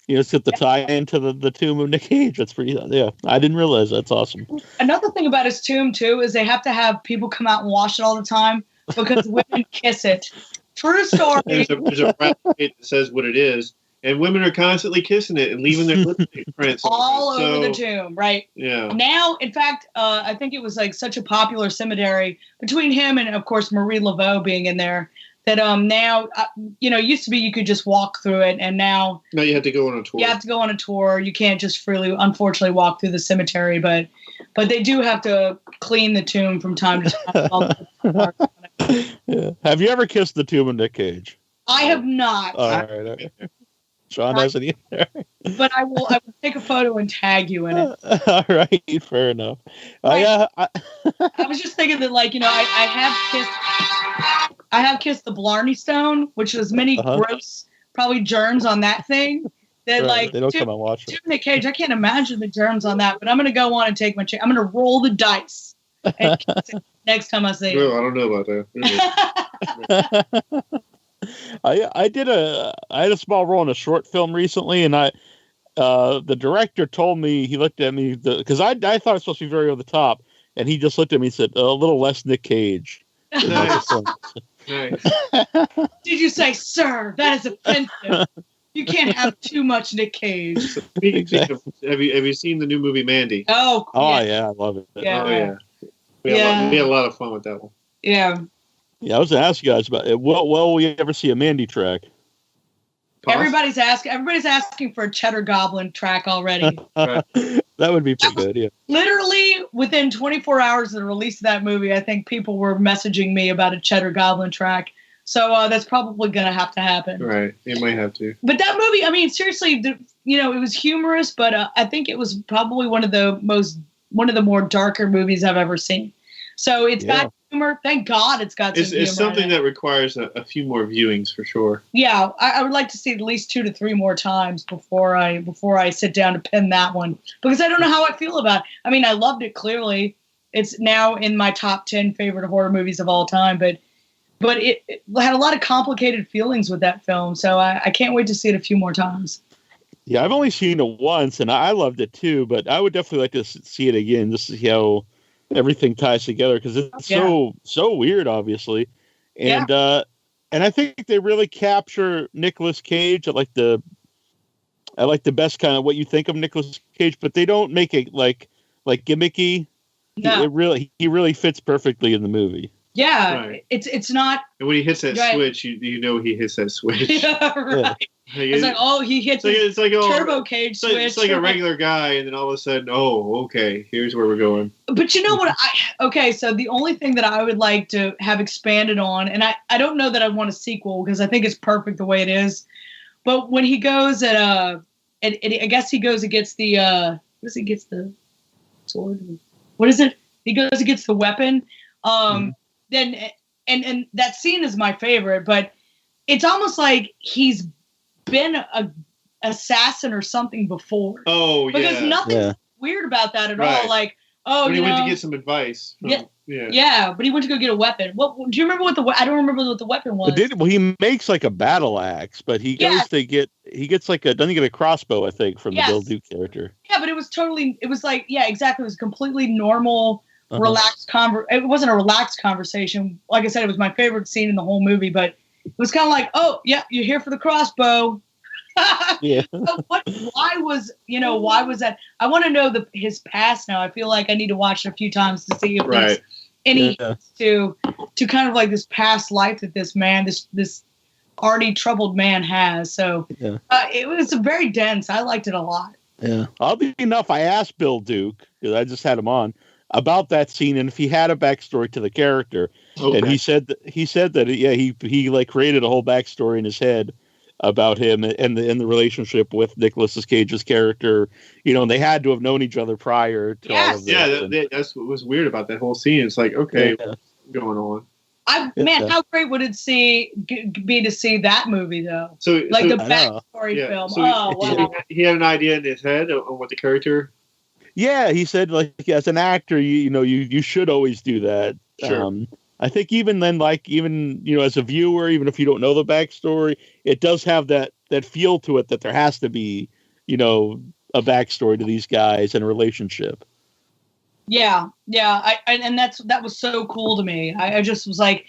it's got the tie into the tomb of Nick Cage. That's pretty. I didn't realize that's awesome. Another thing about his tomb too is they have to have people come out and wash it all the time because women kiss it. True story. There's a brass plate that says what it is, and women are constantly kissing it and leaving their lipstick prints all over the tomb, right? Yeah. Now, in fact, I think it was like such a popular cemetery between him and, of course, Marie Laveau being in there that now, used to be you could just walk through it, and now you have to go on a tour. You have to go on a tour. You can't just freely, unfortunately, walk through the cemetery, but they do have to clean the tomb from time to time. Yeah. Have you ever kissed the tomb of Nick Cage? I have not. All right. Sean hasn't either. But I will take a photo and tag you in it. All right, fair enough. I was just thinking that, like, I have kissed the Blarney Stone, which was many gross, probably germs on that thing. That they don't come and watch it. Nick Cage, I can't imagine the germs on that, but I'm going to go on and take my chance. I'm going to roll the dice and kiss it next time I see it. No, I don't know about that. I had a small role in a short film recently, and the director told me, he looked at me, because I thought it was supposed to be very over the top, and he just looked at me and said, a little less Nick Cage. Nice. Nice. Did you say, sir, that is offensive? You can't have too much Nick Cage. Exactly. Have you seen the new movie Mandy? Oh yeah, I love it. Yeah. Oh yeah. We had a lot of fun with that one. Yeah. Yeah, I was going to ask you guys about it. Will we ever see a Mandy track? Everybody's asking for a Cheddar Goblin track already. That would be pretty good, yeah. Literally within 24 hours of the release of that movie, I think people were messaging me about a Cheddar Goblin track. So that's probably going to have to happen. Right. It might have to. But that movie, I mean, seriously, it was humorous, but I think it was probably one of the more darker movies I've ever seen. So it's got humor. Thank God it's got some humor. It's something that requires a few more viewings for sure. Yeah, I would like to see it at least 2 to 3 more times before I sit down to pin that one, because I don't know how I feel about it. I mean, I loved it clearly. It's now in my top 10 favorite horror movies of all time, but it had a lot of complicated feelings with that film, so I can't wait to see it a few more times. Yeah, I've only seen it once, and I loved it too, but I would definitely like to see it again just to see how everything ties together, because it's so weird, obviously. And I think they really capture Nicolas Cage at like the best kind of what you think of Nicolas Cage, but they don't make it like gimmicky. No. He really fits perfectly in the movie. Yeah, Right. It's not. And when he hits that switch, you know he hits that switch. Yeah, right. Yeah. It's like, oh, he hits it's like turbo cage switch. It's like a regular guy, and then all of a sudden, oh, okay, here's where we're going. But you know what? So the only thing that I would like to have expanded on, and I don't know that I want a sequel because I think it's perfect the way it is. But when he goes and I guess he goes against the sword. What is it? He goes against the weapon. Then and that scene is my favorite, but it's almost like he's been a assassin or something before. Oh, yeah. Because nothing's weird about that at all. Like, when he went to get some advice. Yeah, but he went to go get a weapon. What do you remember? I don't remember what the weapon was. He makes like a battle axe, but he goes to gets like doesn't he get a crossbow? I think from the Bill Duke character. Yeah, but it was like exactly. It was completely normal, relaxed It wasn't a relaxed conversation. Like I said, it was my favorite scene in the whole movie. But it was kind of like, oh yeah, you're here for the crossbow. Yeah. So why was that? I want to know his past now. I feel like I need to watch it a few times to see if there's any to kind of like this past life that this man, this already troubled man has. So it was very dense. I liked it a lot. Yeah. Oddly enough, I asked Bill Duke, because I just had him on, about that scene and if he had a backstory to the character. Okay. And he said that he like created a whole backstory in his head about him and the relationship with Nicolas Cage's character, and they had to have known each other prior to all of this. Yeah, that's what was weird about that whole scene. It's like, okay, what's going on? How great would it be to see that movie though? The backstory film. Wow. He had an idea in his head on what the character. Yeah, he said like as an actor, you should always do that. Sure. I think even then, as a viewer, even if you don't know the backstory, it does have that feel to it that there has to be, a backstory to these guys and a relationship. Yeah. And that was so cool to me. I just was like,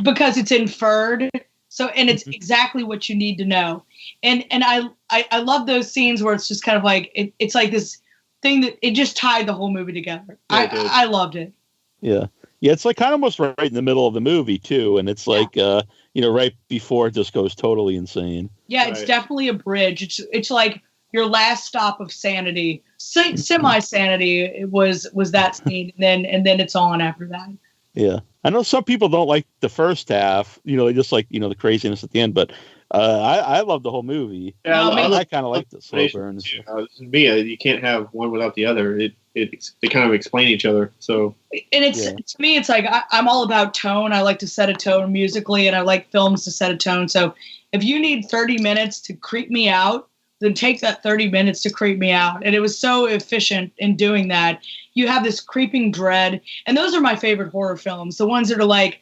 because it's inferred. So, and it's exactly what you need to know. And I love those scenes where it's just kind of like, it's like this thing that it just tied the whole movie together. Yeah, I loved it. Yeah. Yeah, it's like kind of almost right in the middle of the movie too, and it's like right before it just goes totally insane. Yeah, it's definitely a bridge. It's like your last stop of sanity, semi-sanity. It was that scene, and then it's on after that. Yeah, I know some people don't like the first half. They just like the craziness at the end, but I love the whole movie. Yeah, I kind of like the slow burns. You can't have one without the other. They kind of explain each other. So, and to me, it's like I'm all about tone. I like to set a tone musically, and I like films to set a tone. So, if you need 30 minutes to creep me out, then take that 30 minutes to creep me out. And it was so efficient in doing that. You have this creeping dread, and those are my favorite horror films. The ones that are like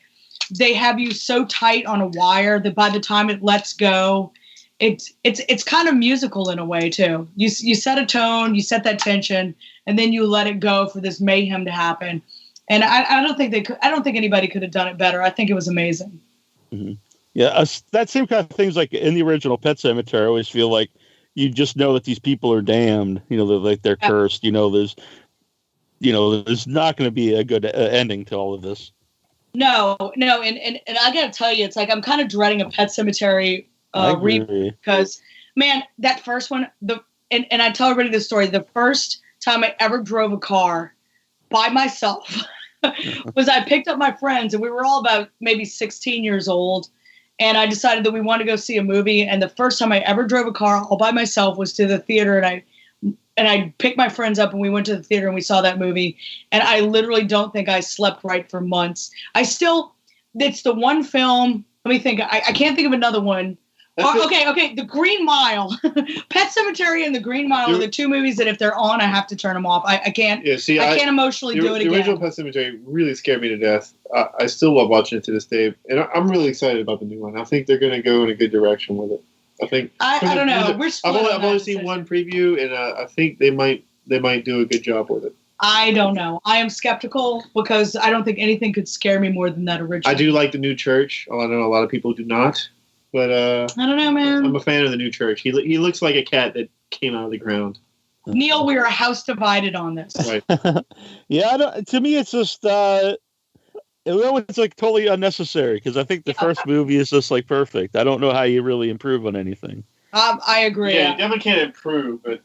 they have you so tight on a wire that by the time it lets go, it's kind of musical in a way too. You set a tone, you set that tension, and then you let it go for this mayhem to happen. And I don't think anybody could have done it better. I think it was amazing. Mm-hmm. Yeah, that same kind of things like in the original Pet Sematary. I always feel like you just know that these people are damned. They're cursed. There's not going to be a good ending to all of this. No, and I got to tell you, it's like I'm kind of dreading a Pet Sematary reboot because, man, that first one. And I tell everybody this story. The first time I ever drove a car by myself was I picked up my friends, and we were all about maybe 16 years old, and I decided that we wanted to go see a movie. And the first time I ever drove a car all by myself was to the theater, and I picked my friends up and we went to the theater and we saw that movie. And I literally don't think I slept right for months. It's the one film. Let me think. I can't think of another one. Okay. The Green Mile, Pet Sematary and The Green Mile are the two movies that if they're on, I have to turn them off. I can't. Yeah, I can't emotionally do it again. The original Pet Sematary really scared me to death. I still love watching it to this day, and I'm really excited about the new one. I think they're going to go in a good direction with it. I think. I don't know. I've only seen one preview, and I think they might do a good job with it. I don't know. I am skeptical because I don't think anything could scare me more than that original. I do like the new church. I know a lot of people do not, but I don't know, man. I'm a fan of the new church. He looks like a cat that came out of the ground. Neil, we are a house divided on this. Right. Yeah, to me, it's just it's like totally unnecessary because I think the first movie is just like perfect. I don't know how you really improve on anything. I agree. Yeah, you definitely can't improve, but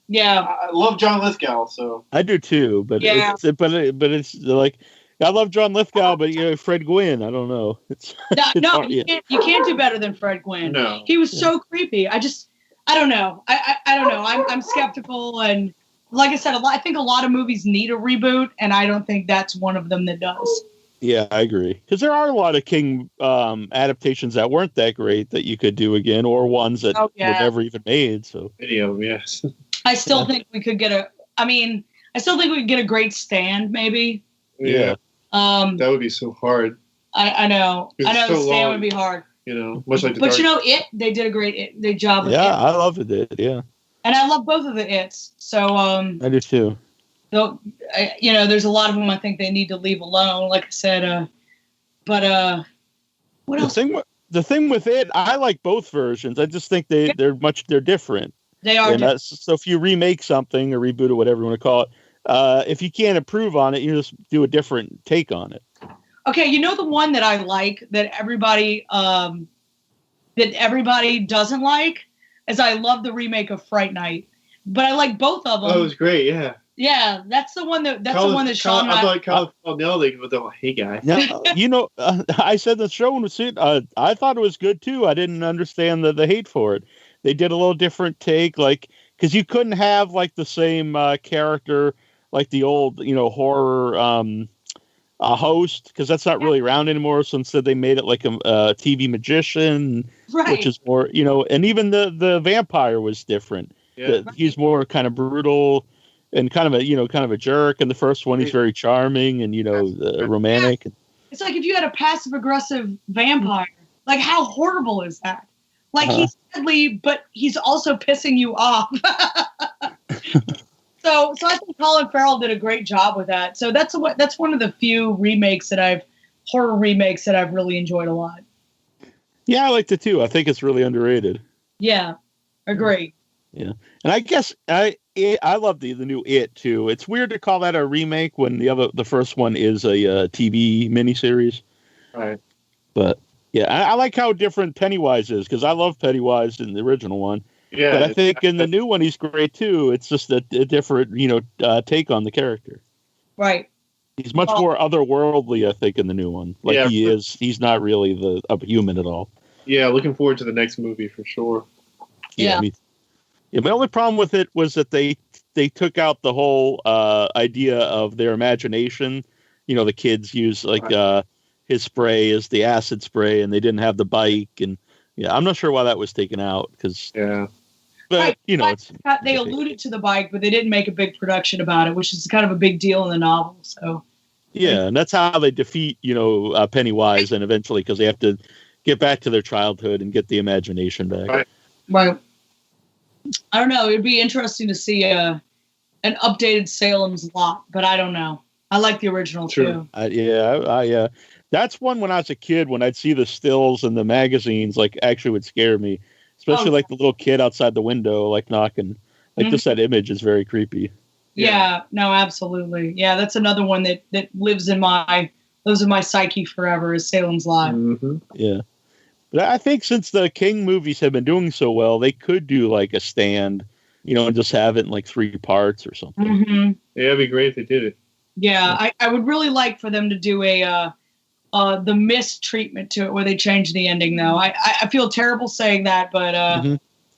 Yeah, I love John Lithgow, so I do too. But it's like I love John Lithgow, but Fred Gwynn, I don't know. You can't do better than Fred Gwynn. No, he was so creepy. I don't know. I don't know. I'm skeptical, and like I said, I think a lot of movies need a reboot, and I don't think that's one of them that does. Yeah, I agree. Because there are a lot of King adaptations that weren't that great that you could do again, or ones that were never even made. So video, yes. I still think we could get I still think we could get a great stand, maybe. Yeah. That would be so hard. I know. I know the stand long, would be hard. Much like they did a great job with it. Yeah, I loved it. Yeah. And I love both of the It's. So I do too. So, there's a lot of them I think they need to leave alone, like I said. But what else? The thing with it, I like both versions. I just think they're different. They are. So if you remake something or reboot or whatever you want to call it, if you can't improve on it, you just do a different take on it. Okay, the one that I like that everybody doesn't like is I love the remake of Fright Night, but I like both of them. Oh, it was great, yeah. Yeah, that's the one that Sean. I thought Colin nailed it with the hey guy. No, I said the show was it. I thought it was good too. I didn't understand the hate for it. They did a little different take, like because you couldn't have like the same character like the old horror host because that's not really around anymore. So instead they made it like a TV magician, which is more and even the vampire was different. Yeah. He's more kind of brutal. And kind of a jerk. And the first one, he's very charming and romantic. It's like if you had a passive aggressive vampire, like how horrible is that? Like he's deadly, but he's also pissing you off. So I think Colin Farrell did a great job with that. So that's one of the few horror remakes that I've really enjoyed a lot. Yeah, I liked it too. I think it's really underrated. Yeah, agree. Yeah, and I guess I love the new It too. It's weird to call that a remake when the first one is a TV miniseries. Right. But yeah, I like how different Pennywise is because I love Pennywise in the original one. Yeah. But I think in the new one he's great too. It's just a different take on the character. Right. He's much more otherworldly, I think, in the new one. Like he's not really a human at all. Yeah, looking forward to the next movie for sure. Yeah. Yeah, my only problem with it was that they took out the whole idea of their imagination. The kids use his spray as the acid spray, and they didn't have the bike. And I'm not sure why that was taken out because but they alluded to the bike, but they didn't make a big production about it, which is kind of a big deal in the novel. So and that's how they defeat Pennywise, and eventually because they have to get back to their childhood and get the imagination back. Right. I don't know. It'd be interesting to see an updated Salem's Lot, but I don't know. I like the original too. That's one when I was a kid, when I'd see the stills and the magazines, like actually would scare me, especially like the little kid outside the window, like knocking. Like just that image is very creepy. Yeah, no, absolutely. Yeah, that's another one that lives in my psyche forever is Salem's Lot. Mm-hmm. Yeah. But I think since the King movies have been doing so well, they could do like a stand, and just have it in like 3 parts or something. Mm-hmm. Yeah, it'd be great if they did it. Yeah, I would really like for them to do the Mist treatment to it, where they change the ending. Though I feel terrible saying that, but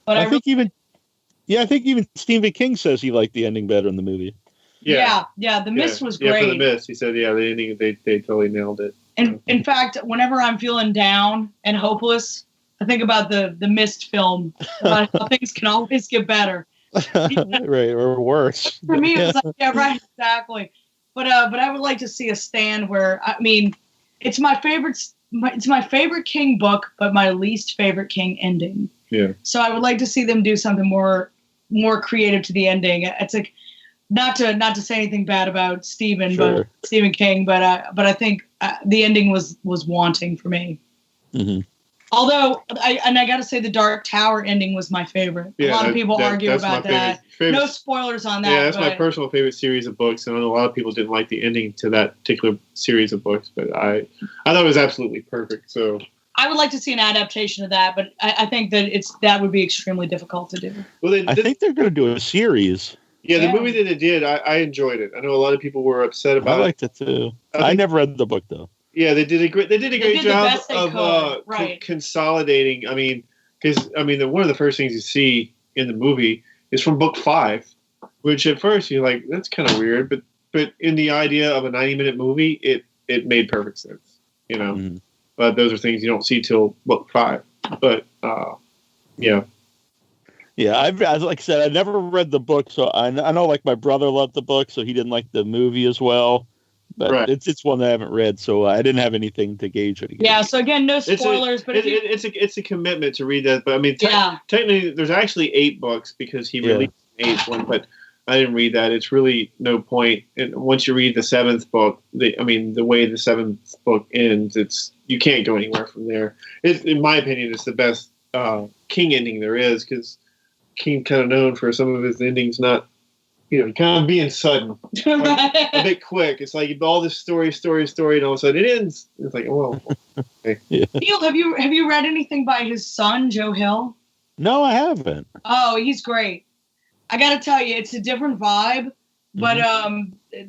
I think even Stephen King says he liked the ending better in the movie. Yeah. The Mist was great. Yeah, for the Mist, he said, the ending they totally nailed it. And in fact, whenever I'm feeling down and hopeless, I think about the Mist film. About how things can always get better. Right, or worse. For me, it was like, right, exactly. But I would like to see a stand where, it's my favorite. It's my favorite King book, but my least favorite King ending. Yeah. So I would like to see them do something more creative to the ending. It's like not to say anything bad about Stephen King, but I think the ending was wanting for me. Mm-hmm. Although I got to say the Dark Tower ending was my favorite. Yeah, a lot of people argue about that. Favorite, no spoilers on that. Yeah, that's my personal favorite series of books, and I know a lot of people didn't like the ending to that particular series of books, but I thought it was absolutely perfect. So I would like to see an adaptation of that, but I think that would be extremely difficult to do. Well, I think they're going to do a series. Yeah, the movie that they did, I enjoyed it. I know a lot of people were upset about it. I liked it too. I never read the book though. Yeah, they did a great job of consolidating. I mean, because one of the first things you see in the movie is from book 5, which at first you're like, that's kind of weird, but in the idea of a 90-minute movie, it made perfect sense, you know. Mm. But those are things you don't see till book 5. But yeah. Yeah, like I said, I never read the book, so I know like my brother loved the book, so he didn't like the movie as well. But it's one that I haven't read, so I didn't have anything to gauge it against. Yeah, so again, no spoilers. It's a commitment to read that. But I mean, technically, there's actually 8 books because he released an 8th one, but I didn't read that. It's really no point. And once you read the 7th book, the way the 7th book ends, you can't go anywhere from there. In my opinion, it's the best King ending there is, because King kind of known for some of his endings not. Kind of being sudden, a bit quick. It's like all this story, and all of a sudden it ends. It's like, well, okay. Yeah. Neil, have you read anything by his son, Joe Hill? No, I haven't. Oh, he's great. I got to tell you, it's a different vibe, but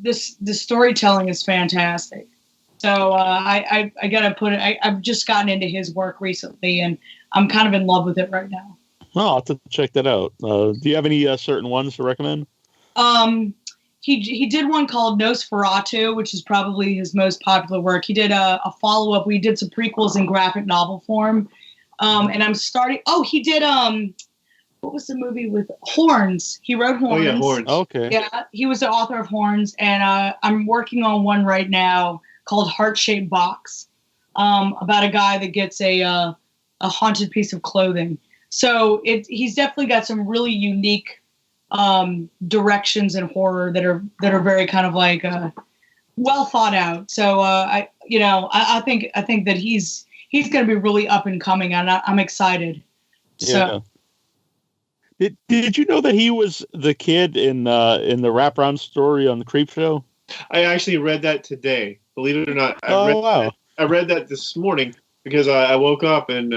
the storytelling is fantastic. So I got to put it. I've just gotten into his work recently, and I'm kind of in love with it right now. Oh, I'll have to check that out. Do you have any certain ones to recommend? He did one called Nosferatu, which is probably his most popular work. He did a follow-up. We did some prequels in graphic novel form. And I'm starting. Oh, he did what was the movie with Horns? He wrote Horns. Oh yeah, Horns. Okay. Yeah, he was the author of Horns, and I'm working on one right now called Heart-Shaped Box, about a guy that gets a haunted piece of clothing. So he's definitely got some really unique directions in horror that are very kind of like well thought out. So I think that he's going to be really up and coming, and I'm excited. Yeah. So did you know that he was the kid in the wraparound story on the Creep Show? I actually read that today. Believe it or not, I read that this morning because I woke up and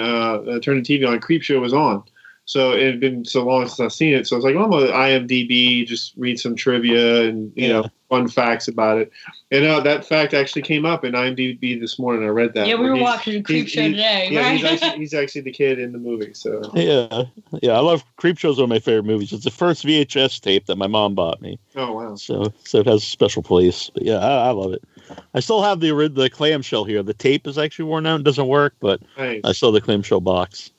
turned the TV on. Creep Show was on. So it had been so long since I've seen it. So I was like, well, I'm going to IMDb, just read some trivia and, fun facts about it. And that fact actually came up in IMDb this morning. I read that. Yeah, we were watching Creep Show today, right? Yeah, he's actually the kid in the movie. So Yeah, I love Creep Show's one of my favorite movies. It's the first VHS tape that my mom bought me. Oh, wow. So it has a special place. But yeah, I love it. I still have the clamshell here. The tape is actually worn out and doesn't work, but nice. I still have the clamshell box.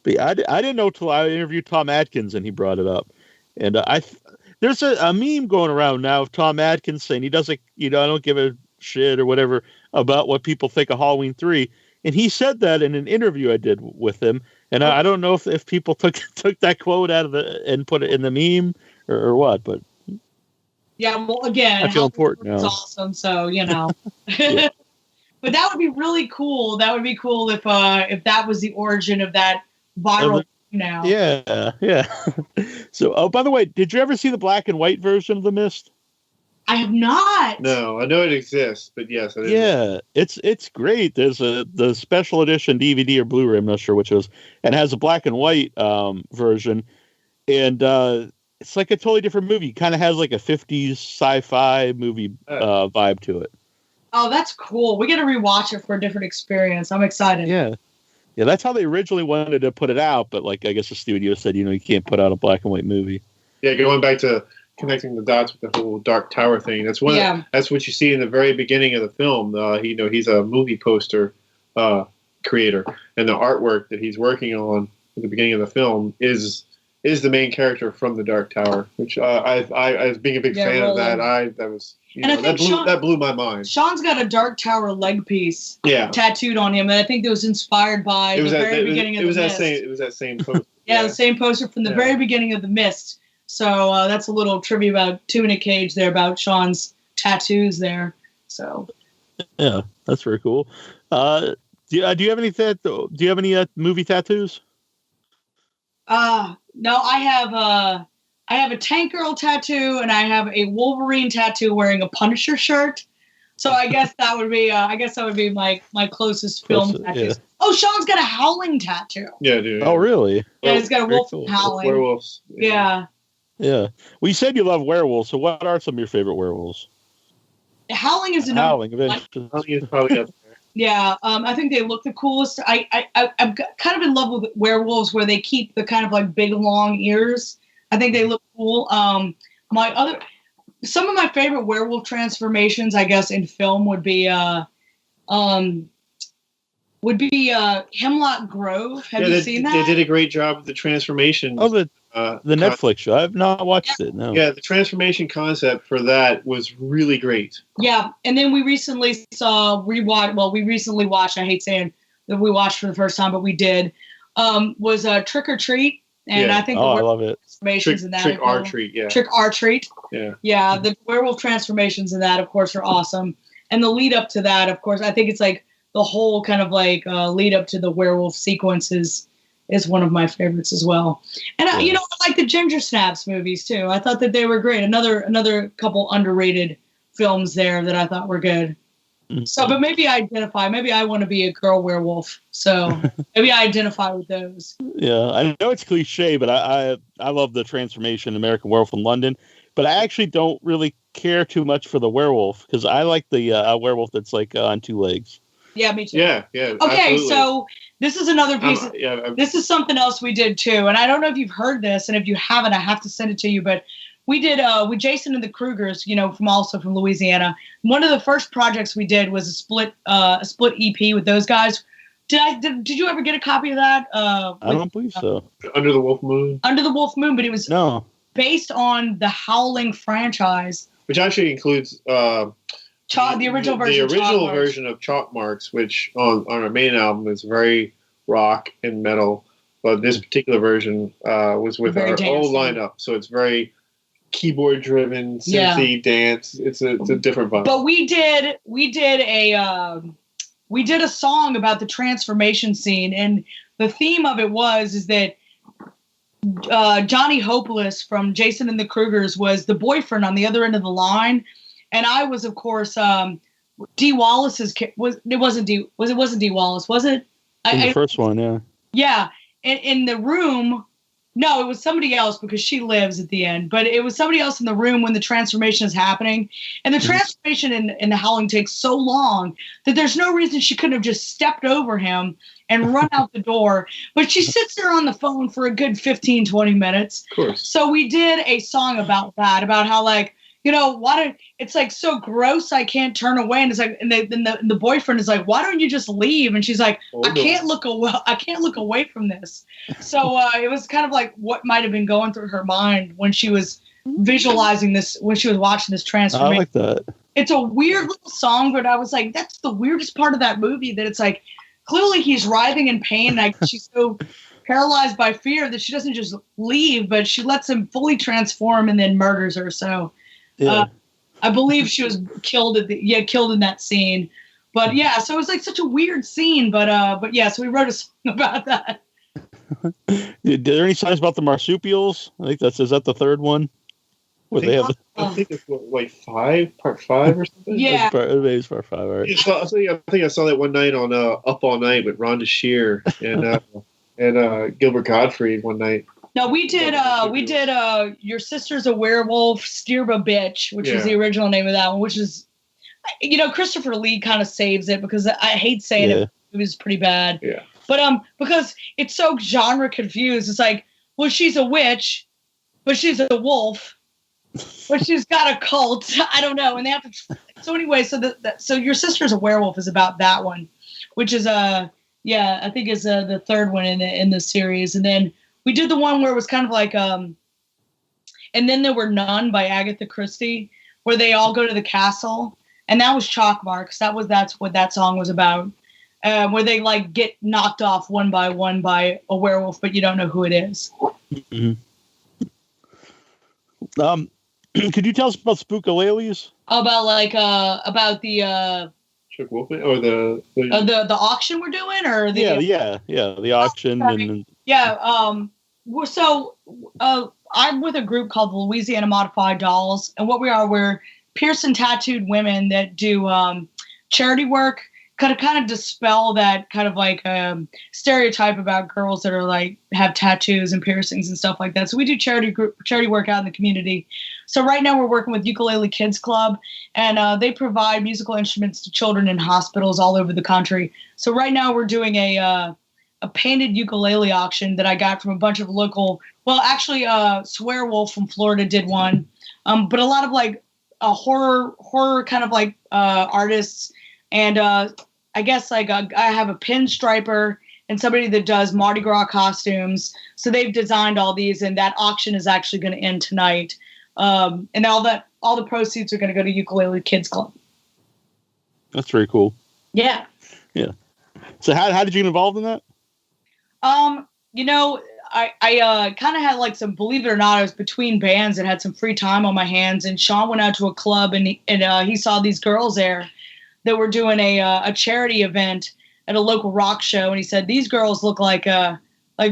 But I didn't know till I interviewed Tom Atkins and he brought it up. And there's a meme going around now of Tom Atkins saying he doesn't, I don't give a shit or whatever about what people think of Halloween 3. And he said that in an interview I did with him. And I don't know if people took that quote out of and put it in the meme or what, but. Yeah, well, again, I feel important now. It's awesome, so, Yeah. But that would be really cool. That would be cool if that was the origin of that viral now. Yeah. So, by the way, did you ever see the black and white version of The Mist? I have not. No, I know it exists, but yes, I didn't. Yeah, it's great. There's the special edition DVD or Blu-ray, I'm not sure which it was, and it has a black and white version, and it's like a totally different movie. Kind of has like a 50s sci-fi movie vibe to it. Oh, that's cool. We got to rewatch it for a different experience. I'm excited. Yeah, that's how they originally wanted to put it out, but I guess the studio said, you can't put out a black and white movie. Yeah, going back to connecting the dots with the whole Dark Tower thing. That's that's what you see in the very beginning of the film. He's a movie poster creator, and the artwork that he's working on at the beginning of the film is the main character from the Dark Tower, which I was being a big fan of that. That was. That blew my mind. Sean's got a Dark Tower leg piece tattooed on him, and I think that was inspired by the very beginning of The Mist. It was that same poster. The same poster from the very beginning of The Mist, So that's a little trivia about 2 Minute Cage there about Sean's tattoos there. So yeah, that's very cool. Do you have any movie tattoos? No, I have a Tank Girl tattoo, and I have a Wolverine tattoo wearing a Punisher shirt. So I guess that would be my closest film tattoos. Yeah. Oh, Sean's got a Howling tattoo. Yeah, dude. Oh, really? Yeah, he's got a wolf howling. Werewolves. Yeah. Yeah. Well, you said you love werewolves, so what are some of your favorite werewolves? Howling is another. Howling is probably up there. Yeah, I think they look the coolest. I'm kind of in love with werewolves where they keep the kind of like big long ears. I think they look cool. Some of my favorite werewolf transformations, I guess, in film would be Hemlock Grove. Have you seen that? They did a great job with the transformation. Oh, the Netflix show. I've not watched it. No. Yeah, the transformation concept for that was really great. Yeah, and then we recently watched. I hate saying that we watched for the first time, but we did. Was Trick or Treat, and I think I love it. Transformations in that. Trick or Treat, yeah. Trick or Treat. Yeah. Yeah, the werewolf transformations in that, of course, are awesome, and the lead up to that, of course, I think it's like the whole kind of like lead up to the werewolf sequences is one of my favorites as well. And I like the Ginger Snaps movies too. I thought that they were great. Another couple underrated films there that I thought were good. Mm-hmm. So, but maybe I want to be a girl werewolf. So maybe I identify with those. Yeah, I know it's cliche, but I love the transformation American Werewolf in London. But I actually don't really care too much for the werewolf because I like the werewolf that's like on 2 legs. Yeah, me too. Yeah. Okay, absolutely. so this is another piece. This is something else we did too, and I don't know if you've heard this, and if you haven't, I have to send it to you. But we did with Jason and the Krugers, from Louisiana. One of the first projects we did was a split EP with those guys. Did you ever get a copy of that? I don't believe so. Under the Wolf Moon. Under the Wolf Moon, but it was based on the Howling franchise, which actually includes. The original version of Chalk Marks, which on our main album is very rock and metal, but this particular version was with our old lineup, so it's very keyboard driven, synthy dance. It's a different vibe. But we did a song about the transformation scene, and the theme of it is that Johnny Hopeless from Jason and the Krugers was the boyfriend on the other end of the line. And I was, of course, Dee Wallace's. It wasn't Dee Wallace, was it? The first one, yeah. Yeah, in the room. No, it was somebody else because she lives at the end. But it was somebody else in the room when the transformation is happening. And the transformation in the Howling takes so long that there's no reason she couldn't have just stepped over him and run out the door. But she sits there on the phone for a good 15, 20 minutes. Of course. So we did a song about that, about how it's like so gross I can't turn away, and it's like, and the boyfriend is like, why don't you just leave? And she's like, I can't look away from this. So it was kind of like what might have been going through her mind when she was visualizing this, when she was watching this transformation. I like that. It's a weird little song, but I was like, that's the weirdest part of that movie, that it's like clearly he's writhing in pain, and she's so paralyzed by fear that she doesn't just leave, but she lets him fully transform and then murders her. So. Yeah. I believe she was killed in that scene, but yeah, so it was like such a weird scene, but yeah, so we wrote a song about that. Did there any songs about the marsupials? I think is that the third one? Where they have. I think it's part 5 or something. Yeah, it's part 5. Right. I think I saw that one night on Up All Night with Rhonda Shear and Gilbert Gottfried one night. No, we did Your Sister's a Werewolf, Stirba Bitch, which was the original name of that one, which is, Christopher Lee kind of saves it because I hate saying it was pretty bad. Yeah. But so it's so genre confused. It's like, well, she's a witch, but she's a wolf, but she's got a cult. I don't know. And they have to. So anyway, so Your Sister's a Werewolf is about that one, which is I think is the third one in the series, and then. We did the one where it was kind of like, and then there were None by Agatha Christie, where they all go to the castle, and that was Chalk Marks. That's what that song was about, where they like get knocked off one by one by a werewolf, but you don't know who it is. Mm-hmm. Could you tell us about Spookaleles? About the Chuck Wolfman or the auction we're doing, or the the auction and I'm with a group called the Louisiana Modified Dolls, and what we're pierced and tattooed women that do charity work, kind of dispel that kind of like stereotype about girls that are like have tattoos and piercings and stuff like that. So we do charity work out in the community. So right now we're working with Ukulele Kids Club, and they provide musical instruments to children in hospitals all over the country. So right now we're doing a painted ukulele auction that I got from a bunch of local. Well, actually, Swearwolf from Florida did one, but a lot of like horror kind of like artists. And I guess like I have a pinstriper and somebody that does Mardi Gras costumes. So they've designed all these, and that auction is actually going to end tonight. And all the proceeds are going to go to Ukulele Kids Club. That's very cool. Yeah. Yeah. So how did you get involved in that? I kind of had like some, believe it or not, I was between bands and had some free time on my hands. And Sean went out to a club and he saw these girls there that were doing a charity event at a local rock show. And he said, these girls look like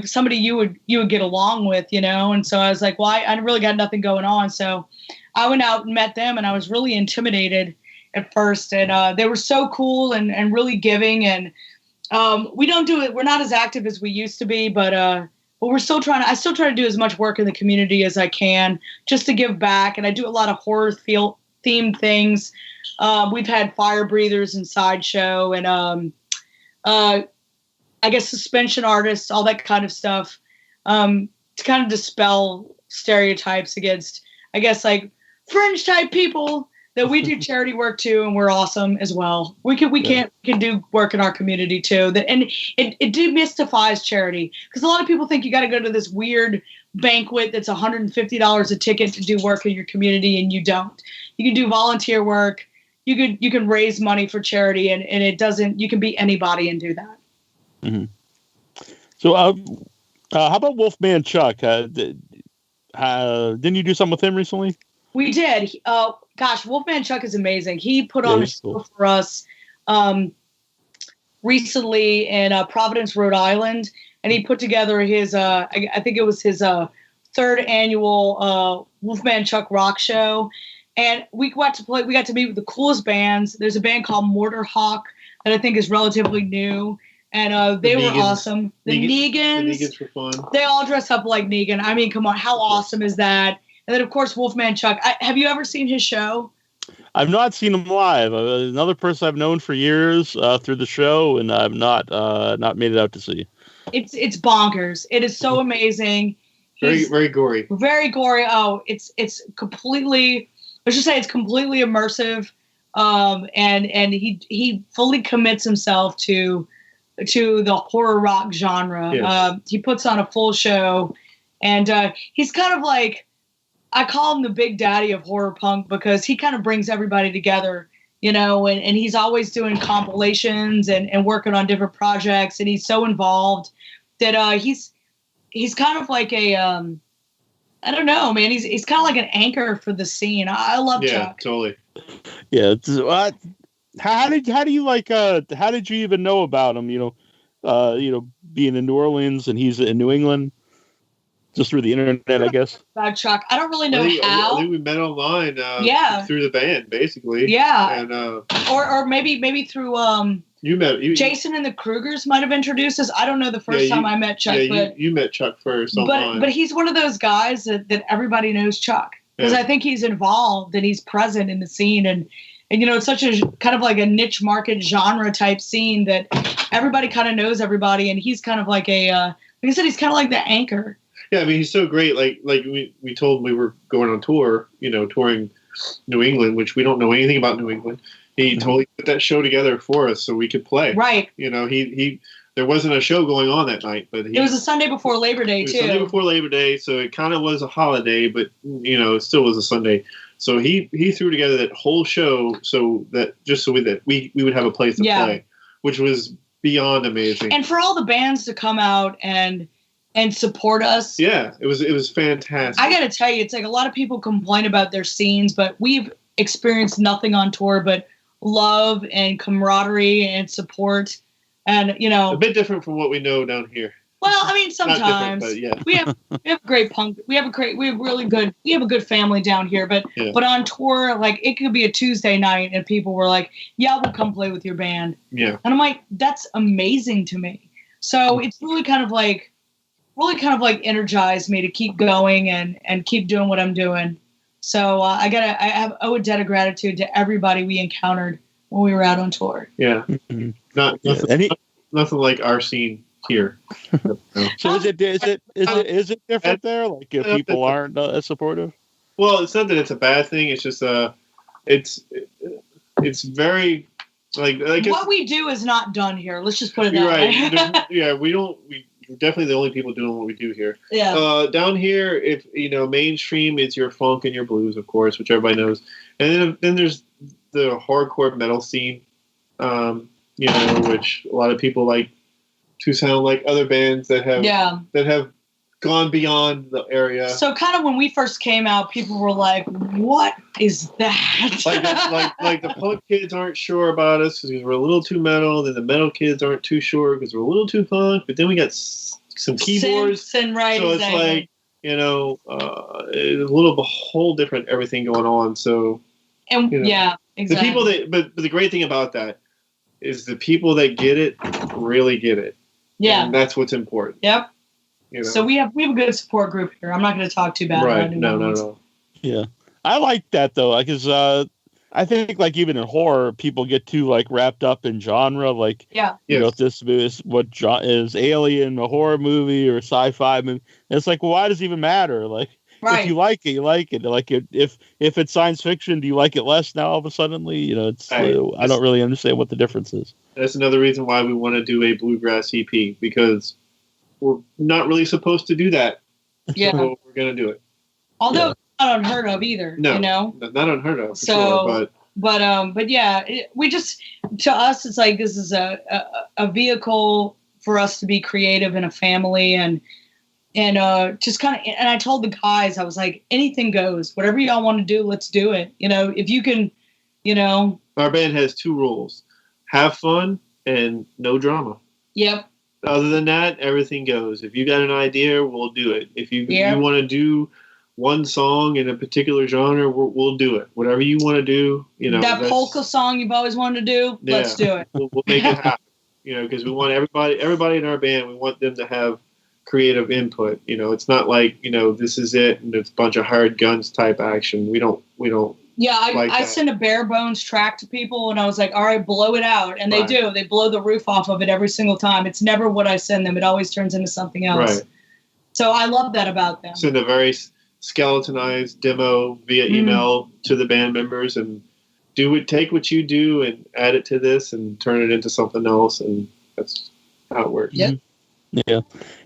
somebody you would get along with, And so I was like, well, I really got nothing going on. So I went out and met them, and I was really intimidated at first. And they were so cool and really giving. And we don't do it. We're not as active as we used to be, but we're still I still try to do as much work in the community as I can just to give back. And I do a lot of horror themed things. We've had fire breathers and sideshow and I guess suspension artists, all that kind of stuff, to kind of dispel stereotypes against, I guess, like fringe type people that we do charity work too, and we're awesome as well. We can do work in our community too. And it demystifies charity, because a lot of people think you got to go to this weird banquet that's $150 a ticket to do work in your community, and you don't. You can do volunteer work. You can raise money for charity, and it doesn't. You can be anybody and do that. Mm-hmm. So, how about Wolfman Chuck? Didn't you do something with him recently? We did. Wolfman Chuck is amazing. He put on a show for us recently in Providence, Rhode Island, and he put together his, I think it was his third annual Wolfman Chuck rock show. And we got to meet with the coolest bands. There's a band called Mortar Hawk that I think is relatively new. And they were awesome. The Negans were fun. They all dress up like Negan. I mean, come on. How awesome is that? And then, of course, Wolfman Chuck. Have you ever seen his show? I've not seen him live. Another person I've known for years through the show, and I've not made it out to see. It's bonkers. It is so amazing. Very, very gory. Very gory. Oh, it's completely. Let's just say it's completely immersive. And he fully commits himself to the horror rock genre. Yes. He puts on a full show, and he's kind of like, I call him the big daddy of horror punk, because he kind of brings everybody together, and he's always doing compilations and working on different projects, and he's so involved that he's kind of like a I don't know, man. He's kind of like an anchor for the scene. I love Chuck. Yeah, totally. Yeah. How did you even know about him? Being in New Orleans and he's in New England, just through the internet, I guess. About Chuck, I don't really know how. I think we met online. Through the band, basically. Yeah. And or maybe through Jason and the Krugers might have introduced us. I don't know the first time I met Chuck, but you met Chuck first online. But he's one of those guys that everybody knows Chuck, because I think he's involved and he's present in the scene, and it's such a kind of like a niche market genre type scene that everybody kind of knows everybody, and he's kind of like like I said, he's kind of like the anchor. Yeah, I mean, he's so great. Like we told him we were going on tour, touring New England, which we don't know anything about New England. He totally put that show together for us so we could play. Right. He there wasn't a show going on that night, but it was a Sunday before Labor Day too. Sunday before Labor Day, so it kind of was a holiday, but it still was a Sunday. So he threw together that whole show so that we would have a place to play, which was beyond amazing. And for all the bands to come out and and support us. Yeah, it was fantastic. I got to tell you, it's like a lot of people complain about their scenes, but we've experienced nothing on tour but love and camaraderie and support. And, you know, a bit different from what we know down here. Well, I mean, sometimes but yeah. we have great punk. We have a good family down here. But on tour, like it could be a Tuesday night and people were like, "Yeah, we'll come play with your band." Yeah, and I'm like, that's amazing to me. So it's really kind of like energized me to keep going and keep doing what I'm doing. So I owe a debt of gratitude to everybody we encountered when we were out on tour. Yeah, nothing like our scene here. So is it different there? Like if people aren't as supportive? Well, it's not that it's a bad thing. It's just it's very like what we do is not done here. Let's just put it that way. Yeah, we're definitely the only people doing what we do here. Yeah. Down here, if mainstream, it's your funk and your blues, of course, which everybody knows, and then there's the hardcore metal scene, which a lot of people like to sound like other bands that have gone beyond the area. So kind of when we first came out, people were like, "What is that?" like the punk kids aren't sure about us because we're a little too metal. Then the metal kids aren't too sure because we're a little too punk. But then we got some keyboards, so it's like a whole different everything going on. So yeah, exactly. The people but the great thing about that is the people that get it really get it. Yeah, and that's what's important. Yep. So we have a good support group here. I'm not going to talk too bad. Right? No. Yeah, I like that though, because I think like even in horror, people get too like wrapped up in genre. Like, if this is is Alien, a horror movie or sci-fi movie. And it's like, well, why does it even matter? Like, if you like it, you like it. Like, if it's science fiction, do you like it less now? All of a suddenly, it's I don't really understand what the difference is. That's another reason why we want to do a bluegrass EP, because we're not really supposed to do that. Yeah, so we're gonna do it. Although it's not unheard of either. No, not unheard of. For sure, but yeah, we just, to us, it's like this is a vehicle for us to be creative and a family and just kind of. And I told the guys, I was like, anything goes. Whatever y'all want to do, let's do it. If you can, Our band has 2 rules: have fun and no drama. Yep. Other than that, everything goes. If you got an idea, we'll do it. If you want to do one song in a particular genre, we'll do it. Whatever you want to do, that polka song you've always wanted to do, let's do it. We'll make it happen. Because we want everybody in our band, we want them to have creative input. It's not like this is it and it's a bunch of hired guns type action. We don't. Yeah, I send a bare bones track to people, and I was like, all right, blow it out. And they do. They blow the roof off of it every single time. It's never what I send them. It always turns into something else. Right. So I love that about them. Send a very skeletonized demo via email to the band members and take what you do and add it to this and turn it into something else. And that's how it works. Yep. Yeah.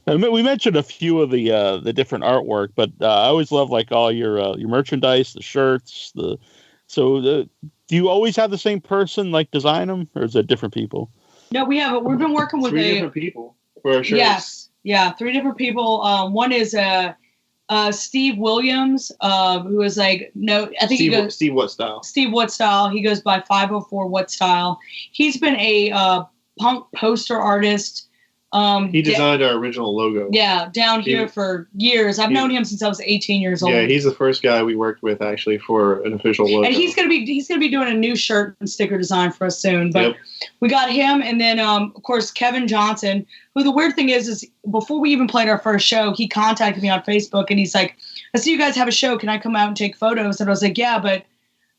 We mentioned a few of the different artwork, but I always love like all your merchandise, the shirts, do you always have the same person like design them, or is it different people? No, we've been working with 3 different people for our shirts. Yes. Yeah. 3 different people. One is Steve Williams, who is like, Steve What Style. Steve What Style. He goes by 504 What Style. He's been a punk poster artist. He designed our original logo. Yeah, down here for years. I've known him since I was 18 years old. Yeah, he's the first guy we worked with actually for an official logo. And he's gonna be doing a new shirt and sticker design for us soon. But we got him, and then of course Kevin Johnson. Who the weird thing is before we even played our first show, he contacted me on Facebook and he's like, "I see you guys have a show. Can I come out and take photos?" And I was like, "Yeah, but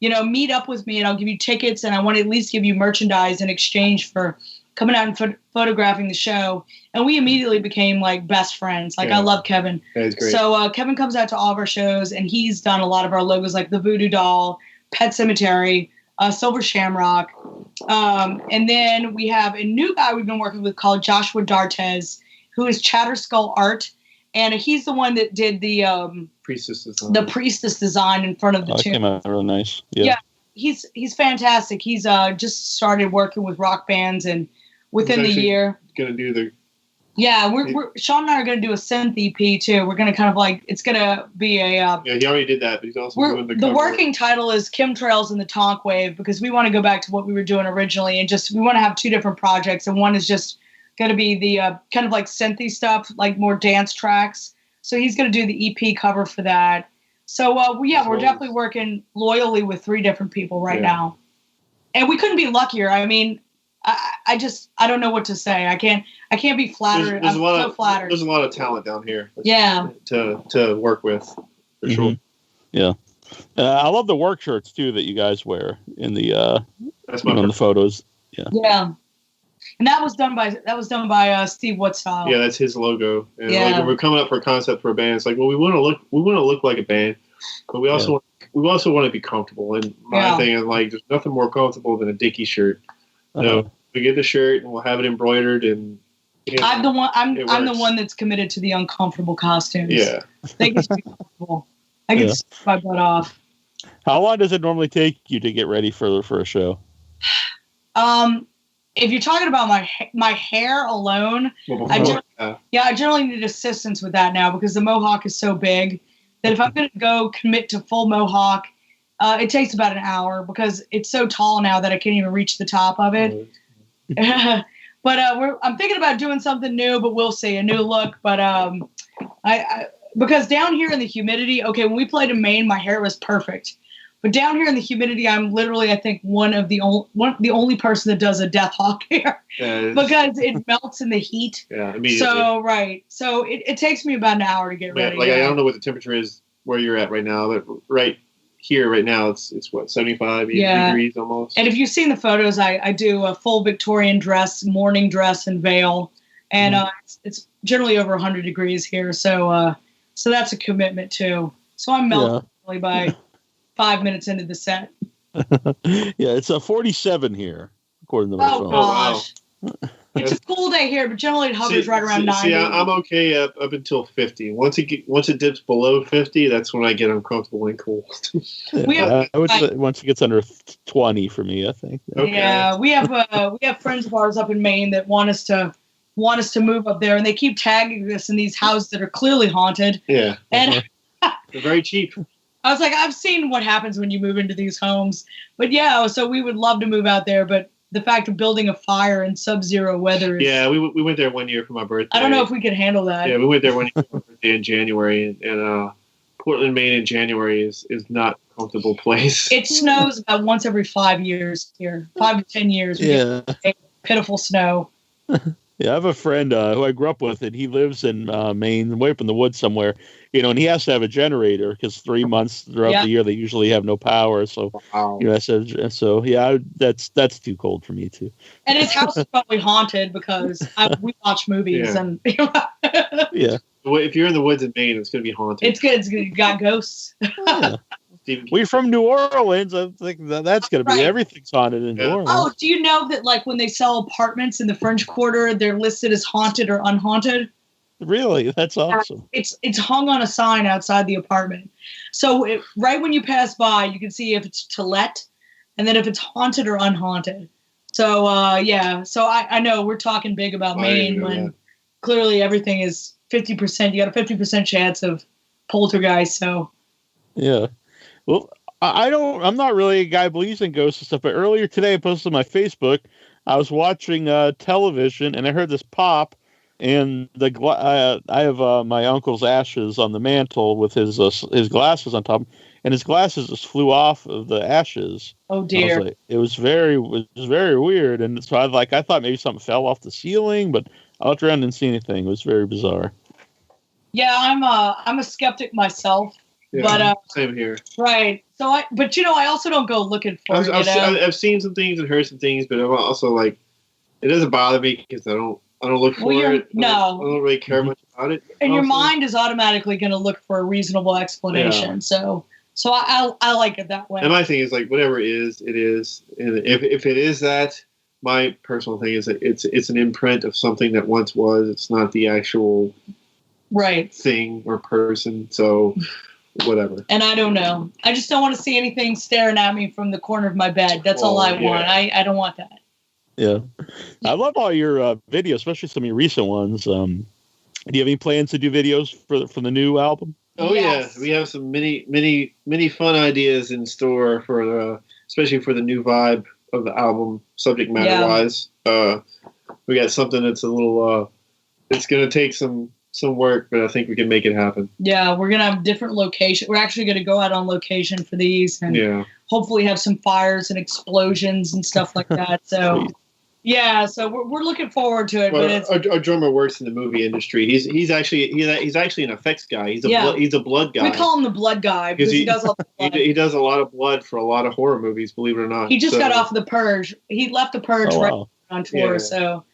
meet up with me and I'll give you tickets and I want to at least give you merchandise in exchange for coming out and photographing the show." And we immediately became like best friends. Like, I love Kevin. That's great. So Kevin comes out to all of our shows and he's done a lot of our logos, like the Voodoo Doll, Pet Cemetery, Silver Shamrock. And then we have a new guy we've been working with called Joshua Dartez, who is Chatter Skull Art. And he's the one that did the priestess design. The priestess design in front of the tomb. That came out really nice. Yeah. He's fantastic. He's just started working with rock bands and within the year. Going to do Yeah, we're Sean and I are going to do a synth EP too. We're going to kind of like, it's going to be a... yeah, he already did that, but he's also doing the cover. The working title is Trailz and the Tonk Wave, because we want to go back to what we were doing originally, and just, we want to have two different projects, and one is just going to be the kind of like synthy stuff, like more dance tracks. So he's going to do the EP cover for that. So, we're definitely working loyally with 3 different people right now. And we couldn't be luckier. I mean, I don't know what to say. I can't be flattered. I'm so flattered. There's a lot of talent down here. Yeah. To work with, for sure. Yeah. I love the work shirts too that you guys wear in the on the photos. Yeah. Yeah. And that was done by Steve Woodstyle. Yeah, that's his logo. And like when we're coming up for a concept for a band, it's like, well, we want to look like a band, but we also want to be comfortable. And my thing is like, there's nothing more comfortable than a Dickie shirt. So we get the shirt and we'll have it embroidered, and I'm the one that's committed to the uncomfortable costumes. Yeah. They get to be comfortable. I can sleep my butt off. How long does it normally take you to get ready for a show? If you're talking about my hair alone, I generally need assistance with that now, because the mohawk is so big that if I'm going to go commit to full mohawk, it takes about an hour, because it's so tall now that I can't even reach the top of it. But I'm thinking about doing something new, but we'll see, a new look. But because down here in the humidity, when we played in Maine, my hair was perfect. But down here in the humidity, I'm literally, I think, the only person that does a Death Hawk hair, because it melts in the heat. Yeah, immediately. So it takes me about an hour to get ready. Like, I don't know what the temperature is where you're at right now, but right here, right now, it's what, 75 degrees almost. And if you've seen the photos, I do a full Victorian dress, morning dress, and veil, and it's generally over 100 degrees here. So that's a commitment too. So I'm melting by 5 minutes into the set. Yeah, it's a 47 here, according to my phone. Oh, gosh. Wow. It's a cool day here, but generally it hovers right around 90. See, I'm okay up until 50. Once it dips below 50, that's when I get uncomfortable and cold. I would say once it gets under 20 for me, I think. Okay. Yeah, we have friends of ours up in Maine that want us to move up there, and they keep tagging us in these houses that are clearly haunted. Yeah, and they're very cheap. I was like, I've seen what happens when you move into these homes, but so we would love to move out there, but the fact of building a fire in sub-zero weather is... Yeah, we went there one year for my birthday. I don't know if we could handle that. Yeah, we went there one year for my birthday in January, and Portland, Maine in January is not a comfortable place. It snows about once every 5 years here. 5 to 10 years. We get pitiful snow. Yeah, I have a friend who I grew up with, and he lives in Maine, way up in the woods somewhere. And he has to have a generator because 3 months throughout the year they usually have no power. So, that's too cold for me too. And his house is probably haunted because we watch movies and. Yeah. If you're in the woods in Maine, it's going to be haunted. It's good. It's got ghosts. Yeah. We're from New Orleans. I think that's going to be everything's haunted in New Orleans. Oh, do you know that when they sell apartments in the French Quarter, they're listed as haunted or unhaunted? Really? That's awesome. It's hung on a sign outside the apartment. So right when you pass by, you can see if it's to let, and then if it's haunted or unhaunted. So So I know we're talking big about Maine when clearly everything is 50%. You got a 50% chance of poltergeist. So yeah. Well, I'm not really a guy who believes in ghosts and stuff, but earlier today I posted on my Facebook, I was watching television and I heard this pop, and I have my uncle's ashes on the mantle with his glasses on top, and his glasses just flew off of the ashes. Oh dear! It was very weird, and so I thought maybe something fell off the ceiling, but I looked around and didn't see anything. It was very bizarre. Yeah, I'm a skeptic myself. Yeah, but same here. Right. So I also don't go looking for it. I've seen some things and heard some things, but I'm also like, it doesn't bother me because I don't look for it. I don't really care much about it. And your mind is automatically going to look for a reasonable explanation. Yeah. So I like it that way. And my thing is like, whatever it is, it is. And if it is that, my personal thing is that it's an imprint of something that once was. It's not the actual thing or person. So. Whatever. And I don't know. I just don't want to see anything staring at me from the corner of my bed. That's all I want. I don't want that. Yeah. I love all your videos, especially some of your recent ones. Do you have any plans to do videos for the new album? Oh, yes. Yeah. We have some many fun ideas in store for especially for the new vibe of the album, subject matter wise. We got something that's a little it's going to take some work, but I think we can make it happen. Yeah, we're going to have different locations. We're actually going to go out on location for these and hopefully have some fires and explosions and stuff like that. So, so we're looking forward to it. Well, but our drummer works in the movie industry. He's actually an effects guy. He's a blood guy. We call him the blood guy because he does all the blood. He does a lot of blood for a lot of horror movies, believe it or not. He just got off The Purge. He left The Purge on tour, so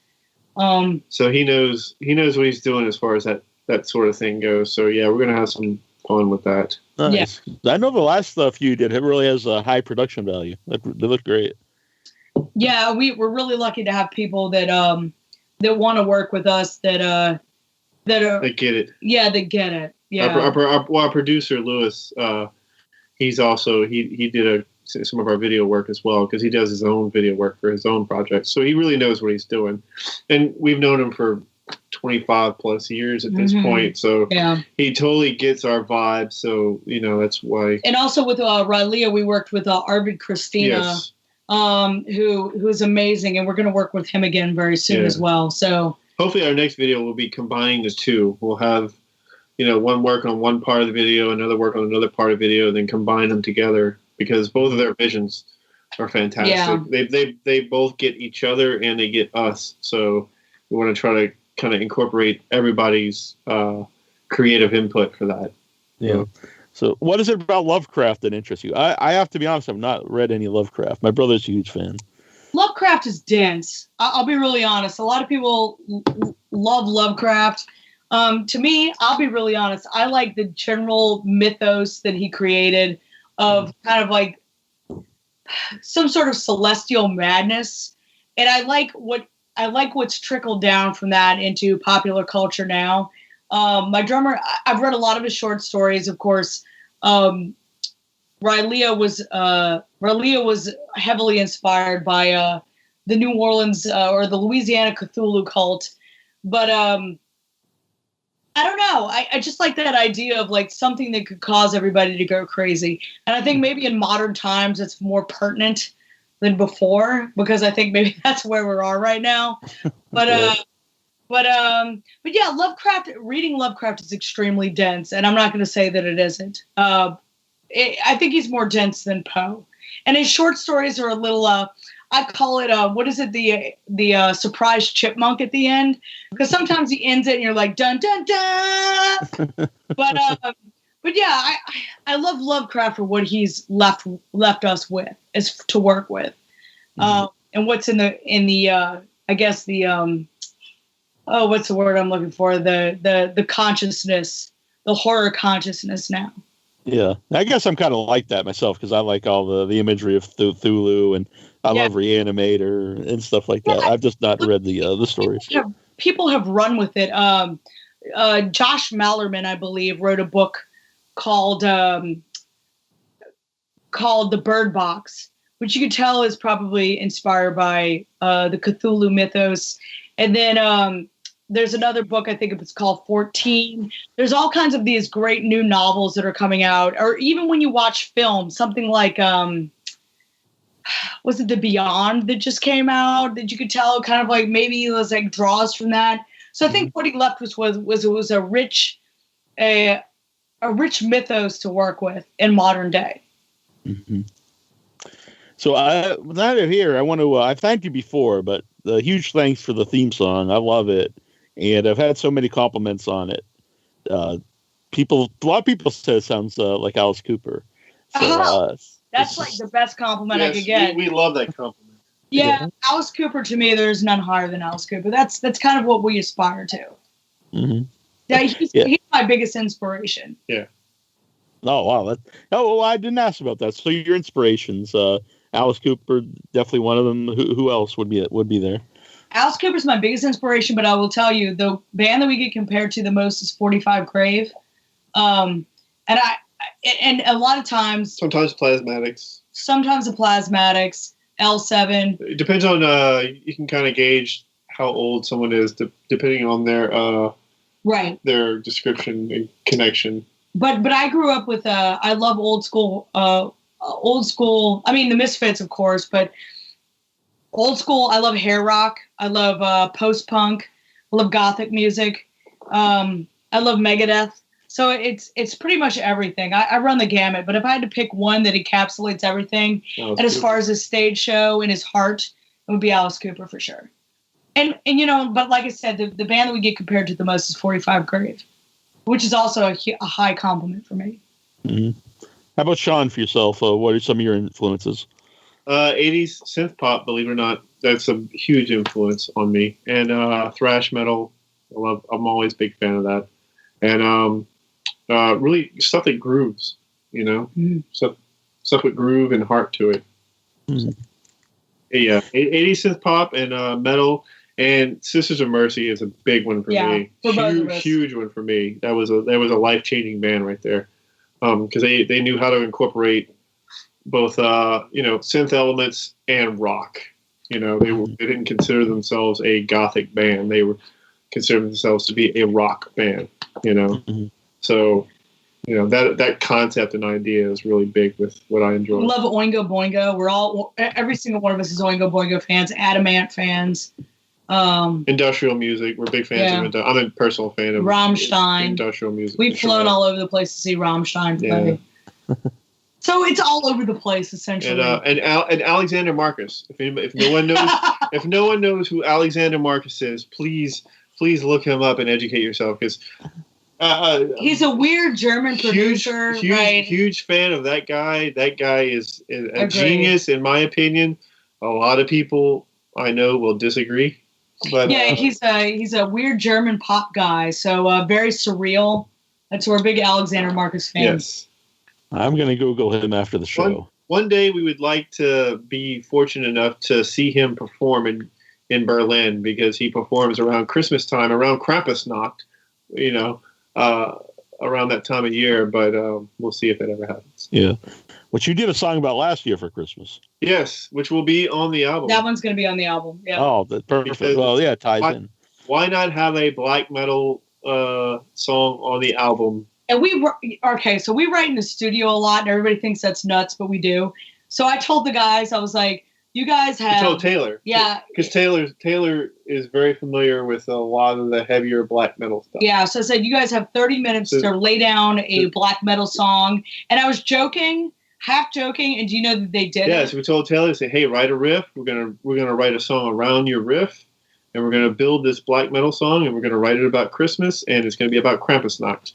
he knows what he's doing as far as that sort of thing goes. So we're gonna have some fun with that. Nice. Yeah, I know the last stuff you did, it really has a high production value. They look great. Yeah, we're really lucky to have people that want to work with us that they get it. Yeah, they get it. Yeah. Our producer Lewis, he's also he did some of our video work as well because he does his own video work for his own projects. So he really knows what he's doing, and we've known him for 25 plus years at this point. So he totally gets our vibe. So that's why. And also with Rylea, we worked with Arvid Christina, who's amazing, and we're going to work with him again very soon as well. So hopefully our next video will be combining the two. We'll have one work on one part of the video, another work on another part of the video, and then combine them together. Because both of their visions are fantastic. Yeah. They both get each other and they get us. So we want to try to kind of incorporate everybody's creative input for that. Yeah. So what is it about Lovecraft that interests you? I have to be honest, I've not read any Lovecraft. My brother's a huge fan. Lovecraft is dense. I'll be really honest. A lot of people love Lovecraft. To me, I'll be really honest. I like the general mythos that he created of kind of like some sort of celestial madness. And I like what's trickled down from that into popular culture now. My drummer, I've read a lot of his short stories, of course. Rylea was heavily inspired by the New Orleans or the Louisiana Cthulhu cult. But I don't know. I just like that idea of like something that could cause everybody to go crazy. And I think maybe in modern times it's more pertinent than before because I think maybe that's where we are right now. But yeah, reading Lovecraft is extremely dense, and I'm not going to say that it isn't. I think he's more dense than Poe, and his short stories are a little. I call it what is it? The surprise chipmunk at the end, because sometimes he ends it and you're like dun dun dun. But yeah, I love Lovecraft for what he's left us with, is to work with, and what's in the I guess the what's the word I'm looking for? The consciousness, the horror consciousness now. Yeah, I guess I'm kind of like that myself because I like all the imagery of Cthulhu, and I love Reanimator and stuff like that. I've just not read the stories. People have run with it. Josh Mallerman, I believe, wrote a book called The Bird Box, which you could tell is probably inspired by the Cthulhu mythos. And then there's another book, I think it's called 14. There's all kinds of these great new novels that are coming out. Or even when you watch film, something like, was it The Beyond that just came out? That you could tell kind of like maybe it was like draws from that. So I think what he left was it was a rich mythos to work with in modern day. Mm-hmm. So now you're here, I want to, I thanked you before, but the huge thanks for the theme song. I love it. And I've had so many compliments on it. A lot of people say it sounds like Alice Cooper. So, that's like the best compliment I could get. We love that compliment. Yeah, Alice Cooper, to me, there's none higher than Alice Cooper. That's kind of what we aspire to. Mm-hmm. Yeah, he's my biggest inspiration. Yeah. Oh, wow. I didn't ask about that. So your inspirations, Alice Cooper, definitely one of them. Who else would be there? Alice Cooper's my biggest inspiration, but I will tell you, the band that we get compared to the most is 45 Crave. And a lot of times... Sometimes Plasmatics. Sometimes the Plasmatics. L7. It depends on, you can kind of gauge how old someone is depending on their description and connection. But I grew up with, I love old school, I mean, the Misfits, of course, but old school, I love hair rock. I love post-punk. I love gothic music. I love Megadeth. So it's pretty much everything. I run the gamut, but if I had to pick one that encapsulates everything, and as far as his stage show and his heart, it would be Alice Cooper for sure. And but like I said, the band that we get compared to the most is 45 Grave, which is also a high compliment for me. Mm-hmm. How about Sean for yourself? What are some of your influences? 80s synth pop, believe it or not, that's a huge influence on me. And thrash metal, I'm always a big fan of that. And really stuff that grooves, stuff with groove and heart to it. Mm-hmm. So, yeah, 80s synth pop and metal, and Sisters of Mercy is a big one for me. Huge one for me. That was a life-changing band right there, because they knew how to incorporate both synth elements and rock. They didn't consider themselves a gothic band. They were considered themselves to be a rock band. Mm-hmm. So that concept and idea is really big with what I enjoy. Love Oingo Boingo. Every single one of us is Oingo Boingo fans, Adamant fans. Industrial music. We're big fans of I'm a personal fan of Rammstein. Industrial music. We've flown all over the place to see Rammstein play. Yeah. So it's all over the place, essentially. And Alexander Marcus. If no one knows who Alexander Marcus is, please look him up and educate yourself, because he's a weird German producer, right? Huge fan of that guy. That guy is a genius, in my opinion. A lot of people I know will disagree, but yeah, he's a weird German pop guy. So very surreal. So we're big Alexander Marcus fans. Yes. I'm going to Google him after the show. One day we would like to be fortunate enough to see him perform in Berlin, because he performs around Christmas time, around Krampusnacht, around that time of year. But we'll see if that ever happens. Yeah. Which you did a song about last year for Christmas. Yes, which will be on the album. That one's going to be on the album. Yeah. Oh, that's perfect. It ties in. Why not have a black metal song on the album? And we write in the studio a lot, and everybody thinks that's nuts, but we do. So I told the guys, I was like, you guys have... You told Taylor. Yeah. Because Taylor is very familiar with a lot of the heavier black metal stuff. Yeah, so I said, you guys have 30 minutes to lay down a black metal song. And I was joking, half joking, and do you know that they did it? Yeah, so we told Taylor, say, hey, write a riff. We're gonna write a song around your riff, and we're going to build this black metal song, and we're going to write it about Christmas, and it's going to be about Krampusnacht.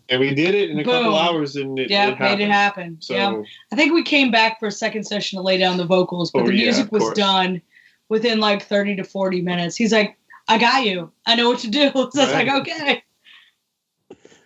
And we did it in a couple hours, and it happened. Made it happen. So, yeah. I think we came back for a second session to lay down the vocals, but the music was done within like 30 to 40 minutes. He's like, I got you. I know what to do. So I was like, okay.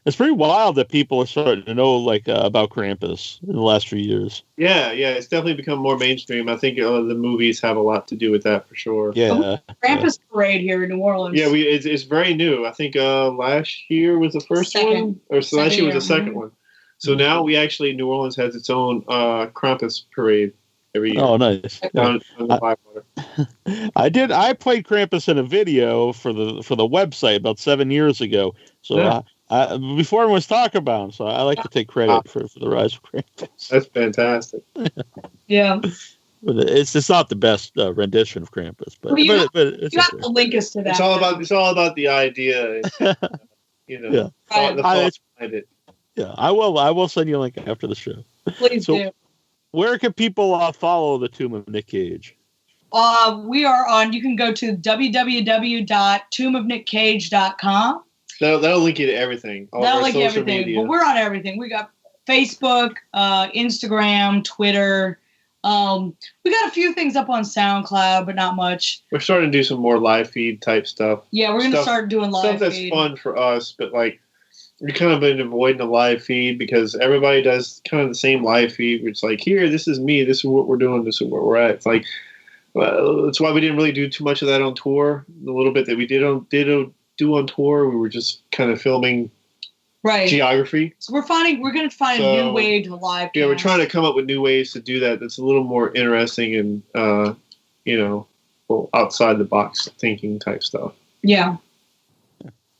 It's pretty wild that people are starting to know about Krampus in the last few years. Yeah, it's definitely become more mainstream. I think the movies have a lot to do with that for sure. Yeah, Krampus parade here in New Orleans. Yeah, it's very new. I think last year was the first one, or last year was the second one. So now we actually, New Orleans has its own Krampus parade every year. Oh, nice. On the Bywater. I played Krampus in a video for the website about 7 years ago. So. Before everyone's talking about him, so I like to take credit for the rise of Krampus. That's fantastic. Yeah. But it's not the best rendition of Krampus, but you have to link us to that. It's all about the idea. Yeah. The thought behind it. Yeah, I will send you a link after the show. Please do. Where can people follow the Tomb of Nick Cage? We are on. You can go to www.tombofnickcage.com. That'll link you to everything. That'll link you to everything. Media. But we're on everything. We got Facebook, Instagram, Twitter. We got a few things up on SoundCloud, but not much. We're starting to do some more live feed type stuff. Yeah, we're going to start doing live feed. Stuff that's fun for us, but we kind of been avoiding the live feed because everybody does kind of the same live feed. Where it's like, here, this is me. This is what we're doing. This is where we're at. It's like, that's why we didn't really do too much of that on tour. The little bit that we did do on tour, we were just kind of filming geography. So we're going to find a new way to live. Yeah, we're trying to come up with new ways to do that. That's a little more interesting and outside the box thinking type stuff. Yeah.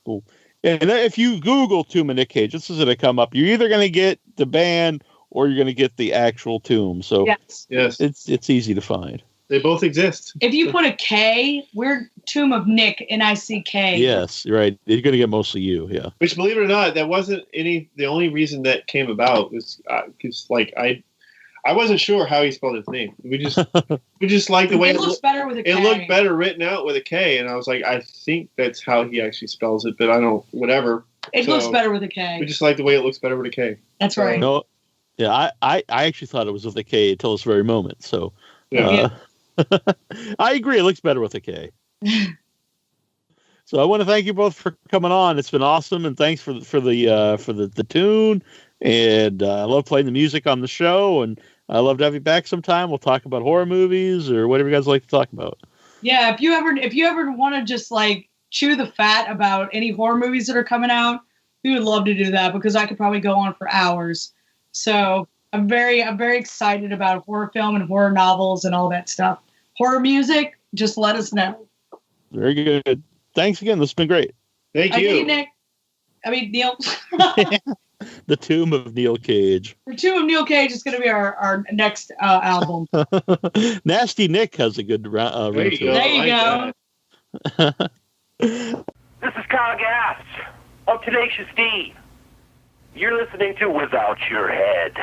Cool. And if you Google Tomb of Nick Cage, this is going to come up. You're either going to get the band or you're going to get the actual tomb. So yes, it's easy to find. They both exist. If you put a K, we're Tomb of Nick, N-I-C-K. Yes, right. You're going to get mostly you, yeah. Which, believe it or not, that wasn't the only reason that came about was because I wasn't sure how he spelled his name. We just like the way it looks better with a K. It looked better written out with a K, and I was like, I think that's how he actually spells it, but I don't. Whatever. It looks better with a K. We just like the way it looks better with a K. That's right. No, yeah, I actually thought it was with a K until this very moment. So, I agree. It looks better with a K. So I want to thank you both for coming on. It's been awesome, and thanks for the tune. And I love playing the music on the show, and I love to have you back sometime. We'll talk about horror movies or whatever you guys like to talk about. Yeah, if you ever want to just like chew the fat about any horror movies that are coming out, we would love to do that because I could probably go on for hours. So I'm very excited about horror film and horror novels and all that stuff. Horror music, just let us know. Very good. Thanks again. This has been great. Thank you. Neil. The Tomb of Neil Cage. The Tomb of Neil Cage is going to be our next album. Nasty Nick has a good ring to it. There you go. This is Kyle Gass of Tenacious D. You're listening to Without Your Head.